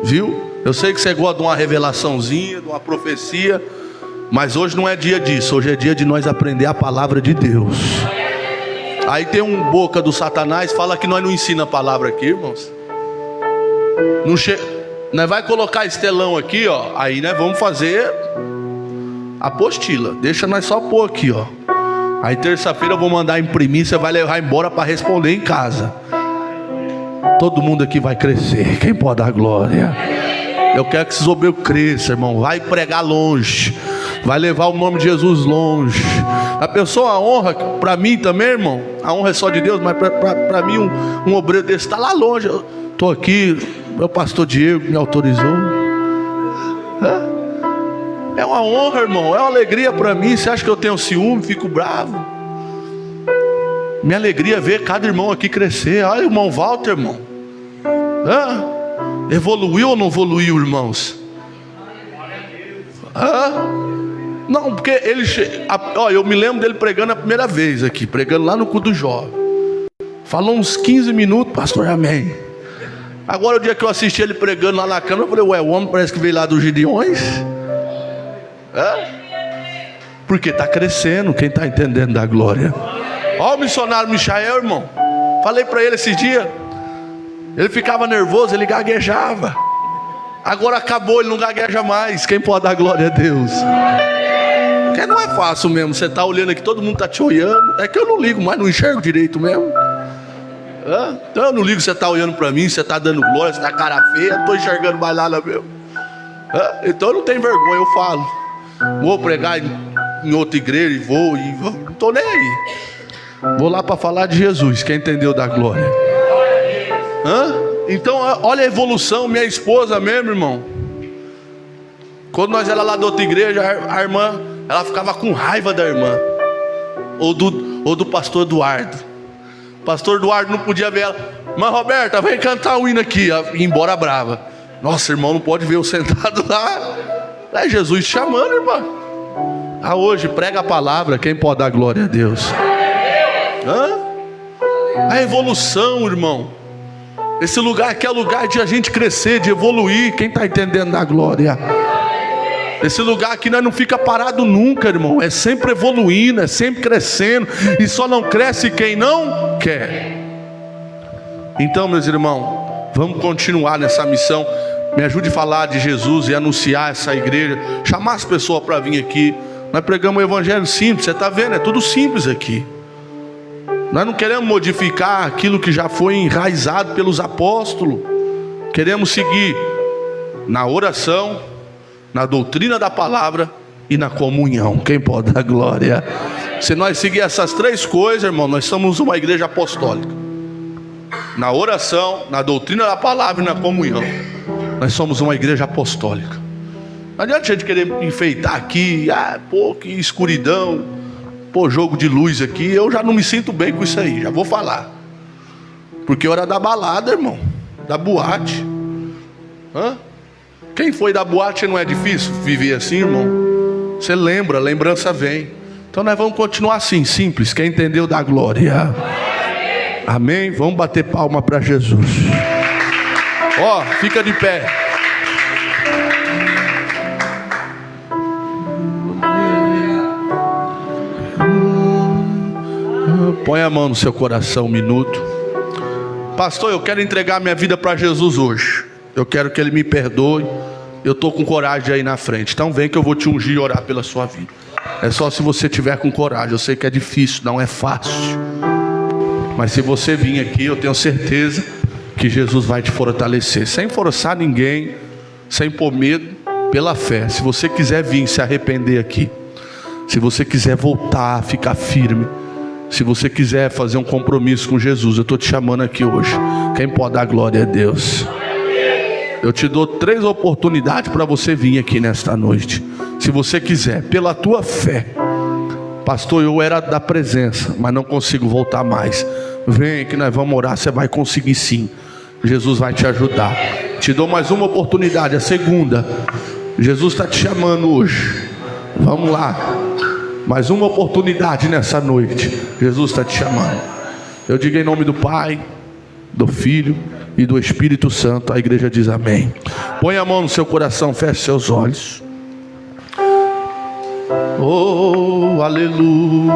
Viu? Eu sei que você gosta de uma revelaçãozinha, de uma profecia, mas hoje não é dia disso. Hoje é dia de nós aprender a palavra de Deus. Aí tem um boca do Satanás, fala que nós não ensina a palavra aqui, irmãos. Nós vai colocar estelão aqui, ó. Aí nós vamos fazer apostila. Deixa nós só pôr aqui, ó. Aí terça-feira eu vou mandar imprimir, você vai levar embora para responder em casa. Todo mundo aqui vai crescer. Quem pode dar glória? Eu quero que esses obreiros cresçam, irmão. Vai pregar longe, vai levar o nome de Jesus longe. A pessoa, a honra, para mim também, irmão, a honra é só de Deus, mas para mim um obreiro desse está lá longe. Eu estou aqui, meu pastor Diego me autorizou. É uma honra, irmão, é uma alegria para mim. Você acha que eu tenho ciúme, fico bravo? Minha alegria é ver cada irmão aqui crescer. Olha o irmão Walter, irmão. Evoluiu ou não evoluiu, irmãos? Não, porque ele... eu me lembro dele pregando a primeira vez aqui, pregando lá no culto do jovem. Falou uns 15 minutos, pastor, amém. Agora o dia que eu assisti ele pregando lá na câmera, eu falei: ué, o homem parece que veio lá dos Gideões. Porque está crescendo. Quem está entendendo, da glória. Olha o missionário Michael, irmão. Falei para ele esses dias. Ele ficava nervoso, ele gaguejava. Agora acabou, ele não gagueja mais. Quem pode dar glória a Deus? Porque não é fácil mesmo. Você está olhando aqui, todo mundo está te olhando. É que eu não ligo mais, não enxergo direito mesmo. Então eu não ligo, você está olhando para mim, você está dando glória, você está cara feia, não estou enxergando mais nada mesmo. Então eu não tenho vergonha, eu falo. Vou pregar em outra igreja e vou, não estou nem aí. Vou lá para falar de Jesus. Quem entendeu, da glória. Então olha a evolução. Minha esposa mesmo, irmão, quando nós era lá da outra igreja, a irmã, ela ficava com raiva da irmã ou do pastor Eduardo. O pastor Eduardo não podia ver ela. Mas Roberta, vem cantar um hino aqui. Ia embora brava. Nossa, irmão, não pode ver eu sentado lá. É Jesus chamando, irmã. Hoje prega a palavra. Quem pode dar glória a Deus? A evolução, irmão. Esse lugar aqui é lugar de a gente crescer, de evoluir. Quem está entendendo, da glória? Esse lugar aqui nós não fica parado nunca, irmão. É sempre evoluindo, é sempre crescendo. E só não cresce quem não quer. Então, meus irmãos, vamos continuar nessa missão. Me ajude a falar de Jesus e anunciar essa igreja. Chamar as pessoas para vir aqui. Nós pregamos um evangelho simples. Você está vendo? É tudo simples aqui. Nós não queremos modificar aquilo que já foi enraizado pelos apóstolos. Queremos seguir na oração, na doutrina da palavra e na comunhão. Quem pode dar glória? Se nós seguir essas três coisas, irmão, nós somos uma igreja apostólica. na oração, na doutrina da palavra e na comunhão. Nós somos uma igreja apostólica. Não adianta a gente querer enfeitar aqui, pô, que escuridão, pô, jogo de luz aqui. Eu já não me sinto bem com isso aí, já vou falar. Porque hora da balada, irmão, da boate. Quem foi da boate não é difícil viver assim, irmão? Você lembra, a lembrança vem. Então nós vamos continuar assim, simples. Quem entendeu, dá glória. Amém? Vamos bater palma para Jesus. Ó, fica de pé. Põe a mão no seu coração um minuto. Pastor, eu quero entregar minha vida para Jesus hoje. Eu quero que Ele me perdoe. Eu estou com coragem aí na frente. Então vem que eu vou te ungir e orar pela sua vida. É só se você tiver com coragem. Eu sei que é difícil, não é fácil. Mas se você vir aqui, eu tenho certeza que Jesus vai te fortalecer. Sem forçar ninguém, sem pôr medo, pela fé. Se você quiser vir se arrepender aqui, se você quiser voltar, ficar firme, se você quiser fazer um compromisso com Jesus, eu estou te chamando aqui hoje. Quem pode dar glória a Deus? Eu te dou 3 oportunidades para você vir aqui nesta noite. Se você quiser, pela tua fé. Pastor, eu era da presença, mas não consigo voltar mais. Vem que nós vamos orar, você vai conseguir sim. Jesus vai te ajudar. Te dou mais uma oportunidade, a segunda. Jesus está te chamando hoje. Vamos lá. Mais uma oportunidade nessa noite. Jesus está te chamando. Eu digo em nome do Pai, do Filho e do Espírito Santo. A igreja diz amém. Põe a mão no seu coração, feche seus olhos. Oh, aleluia.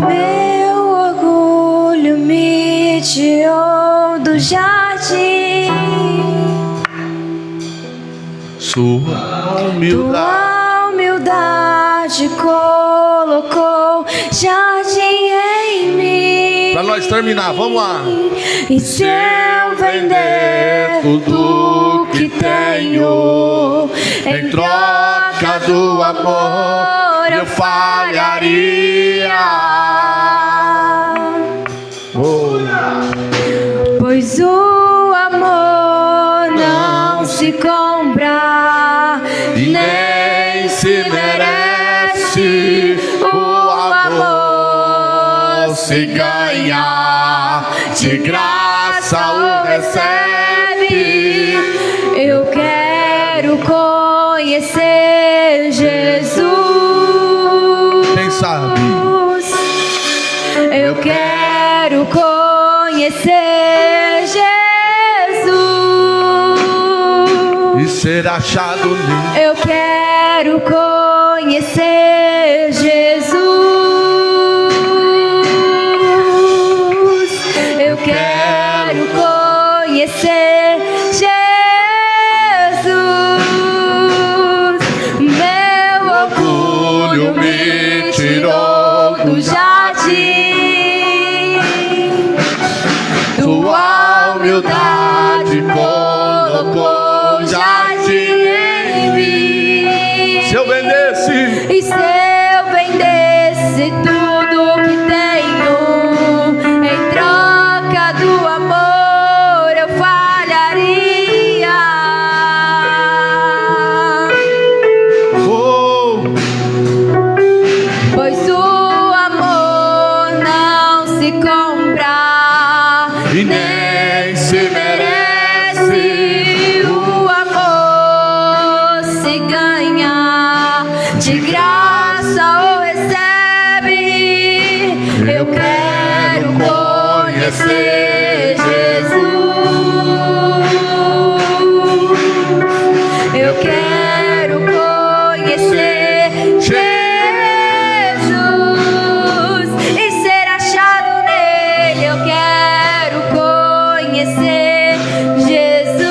Meu orgulho me tirou do jardim. Sua humildade. Tua humildade colocou jardim em mim. Para nós terminar, vamos lá. E se eu vender tudo que tenho em troca do amor, eu falharia. Pois o amor não se compra, nem se merece. O amor se ganha, de graça o recebe. Eu quero conhecer Jesus. Quem sabe? Eu quero conhecer Jesus E ser achado nele. Eu quero conhecer Jesus. Eu quero conhecer Jesus. Meu orgulho me tirou do jardim. Tua humildade colocou jardim em mim. Se eu vendesse, E se eu vendesse tudo que tenho em troca do amor, eu falharia. oh, Pois o amor não se compra, E nem se merece. O amor se ganha, de graça o recebe. Eu quero conhecer Jesus. Eu quero conhecer Jesus e ser achado nele. Eu quero conhecer Jesus.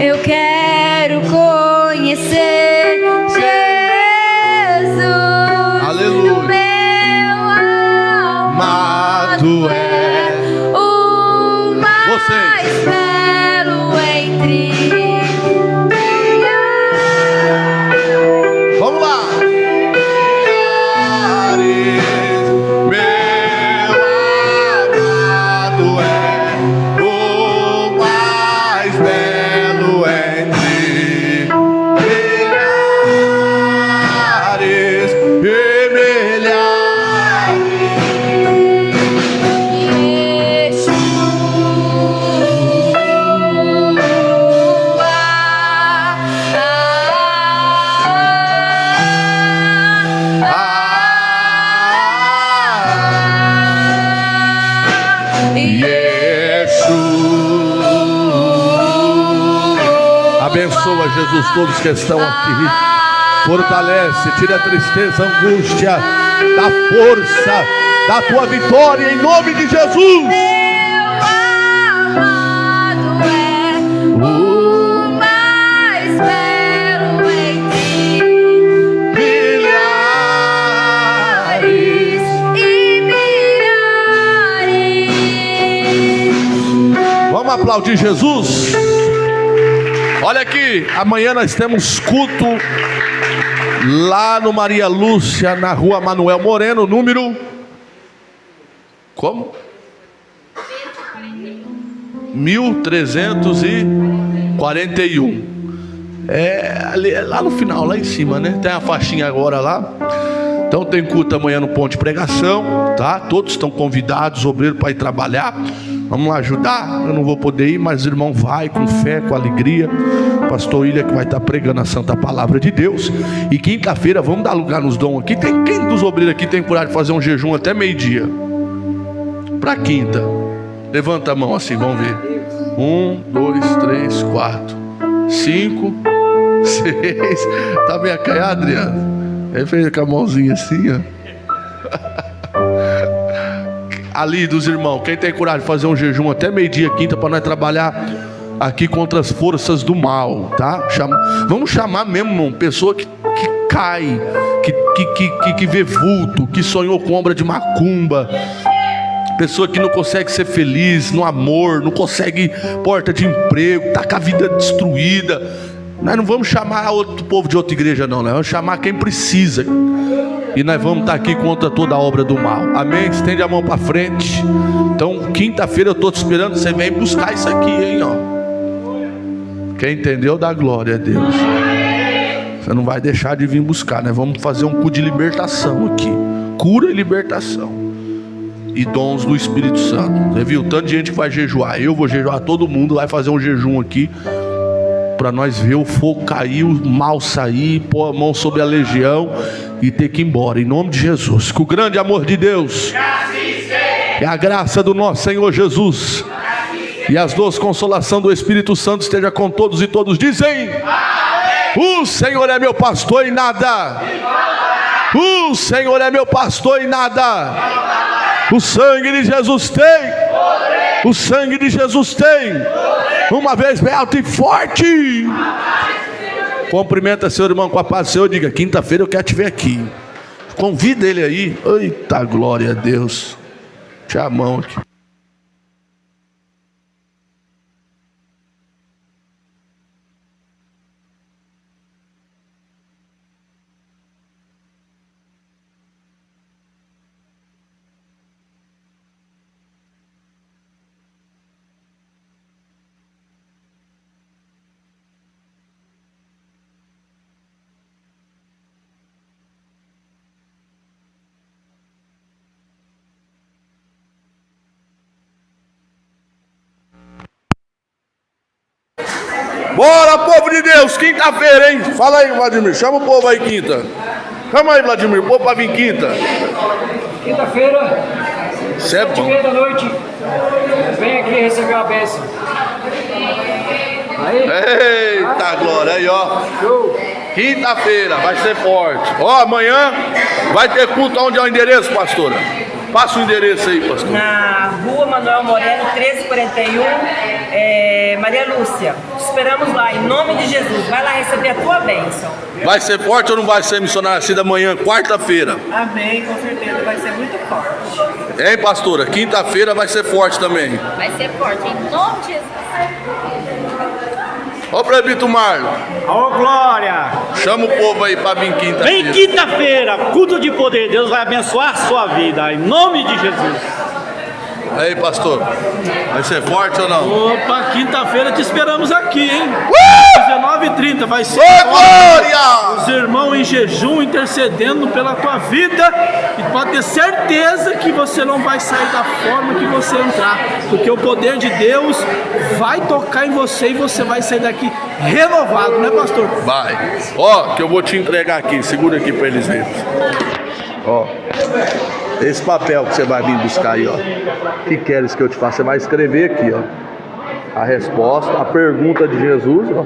Eu quero conhecer Jesus. Aleluia. No meu Jesus, todos que estão aqui. Fortalece, tira a tristeza, a angústia, dá força, dá a tua vitória em nome de Jesus. Meu amado é o mais belo entre milhares e milhares. Vamos aplaudir Jesus? Olha aqui, amanhã nós temos culto lá no Maria Lúcia, na rua Manuel Moreno, número... Como? 1341. Ali, lá no final, lá em cima, né? Tem a faixinha agora lá. Então tem culto amanhã no ponto de pregação, tá? Todos estão convidados, obreiro, para ir trabalhar. Vamos lá ajudar. Eu não vou poder ir, mas o irmão vai com fé, com alegria. Pastor Ilha que vai estar pregando a santa palavra de Deus. E quinta-feira vamos dar lugar nos dons aqui. Quem dos obreiros aqui tem coragem de fazer um jejum até meio-dia? Para quinta. Levanta a mão assim, vamos ver. 1, 2, 3, 4, 5, 6. Tá bem acanhado, Adriano? Ele fez com a mãozinha assim, ó. Ali dos irmãos, quem tem coragem de fazer um jejum até meio-dia, quinta, para nós trabalhar aqui contra as forças do mal, tá? Vamos chamar mesmo, irmão, pessoa que cai, que vê vulto, que sonhou com obra de macumba, pessoa que não consegue ser feliz no amor, não consegue porta de emprego, tá com a vida destruída. Nós não vamos chamar outro povo de outra igreja não, nós vamos chamar quem precisa. E nós vamos estar aqui contra toda a obra do mal. Amém? Estende a mão para frente. Então, quinta-feira eu estou te esperando. Você vem buscar isso aqui, hein? Ó. Quem entendeu, dá glória a Deus. Você não vai deixar de vir buscar. Nós vamos fazer um culto de libertação aqui. Cura e libertação. E dons do Espírito Santo. Você viu? Tanto de gente que vai jejuar. Eu vou jejuar, todo mundo vai fazer um jejum aqui. Para nós ver o fogo cair, o mal sair, pôr a mão sobre a legião e ter que ir embora, em nome de Jesus. Com o grande amor de Deus e a graça do nosso Senhor Jesus e as duas consolações do Espírito Santo esteja com todos e todos dizem: o Senhor é meu pastor e nada. O Senhor é meu pastor e nada. O sangue de Jesus tem. O sangue de Jesus tem. Uma vez bem alto e forte. Cumprimenta seu irmão com a paz do Senhor. Diga: quinta-feira eu quero te ver aqui. Convida ele aí. Eita glória a Deus. Te a mão aqui. Bora, povo de Deus, quinta-feira, hein? Fala aí, Vladimir, chama o povo aí quinta. Chama aí, Vladimir, o povo para vir quinta. Quinta-feira, 7h30 da noite, vem aqui receber a bênção. Aí. Eita glória, aí ó. Quinta-feira, vai ser forte. Ó, amanhã vai ter culto. Onde é o endereço, pastora? Passa o endereço aí, pastor. Na rua Manuel Moreno, 1341, Maria Lúcia. Esperamos lá, em nome de Jesus. Vai lá receber a tua bênção. Vai ser forte ou não vai ser missionário assim da manhã, quarta-feira? Amém, com certeza vai ser muito forte. Hein, pastora? Quinta-feira vai ser forte também. Vai ser forte, em nome de Jesus. Ó o presbítero Marlon. Ô glória! Chama o povo aí para vir quinta-feira. Vem quinta-feira, culto de poder. Deus vai abençoar a sua vida, em nome de Jesus. Aí, pastor, vai ser forte ou não? Opa, quinta-feira te esperamos aqui, hein? 19h30 vai ser. Ô, glória! Os irmãos em jejum intercedendo pela tua vida. E pode ter certeza que você não vai sair da forma que você entrar, porque o poder de Deus vai tocar em você e você vai sair daqui renovado, né, pastor? Vai. Ó, que eu vou te entregar aqui. Segura aqui para eles verem. Ó, esse papel que você vai vir buscar aí, ó. Que queres que eu te faça? Você vai escrever aqui, ó. a resposta, a pergunta de Jesus, ó,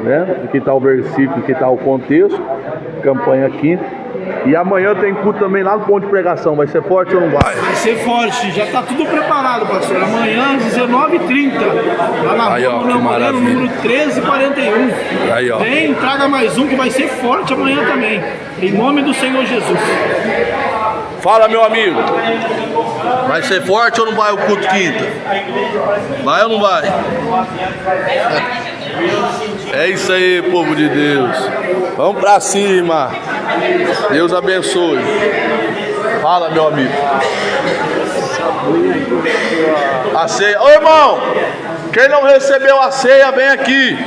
né? Aqui está o versículo, aqui está o contexto, campanha quinta. E amanhã tem culto também lá no ponto de pregação. Vai ser forte ou não vai? Vai ser forte, já está tudo preparado, pastor. Amanhã às 19h30, lá na Aí, ó, rua que Moreno, maravilha. número 1341. Aí, ó. Vem, traga mais um que vai ser forte amanhã também. Em nome do Senhor Jesus. Fala, meu amigo. Vai ser forte ou não vai o culto quinta? Vai ou não vai? É isso aí, povo de Deus. Vamos pra cima. Deus abençoe. Fala, meu amigo. A ceia. Ô, irmão, quem não recebeu a ceia, vem aqui.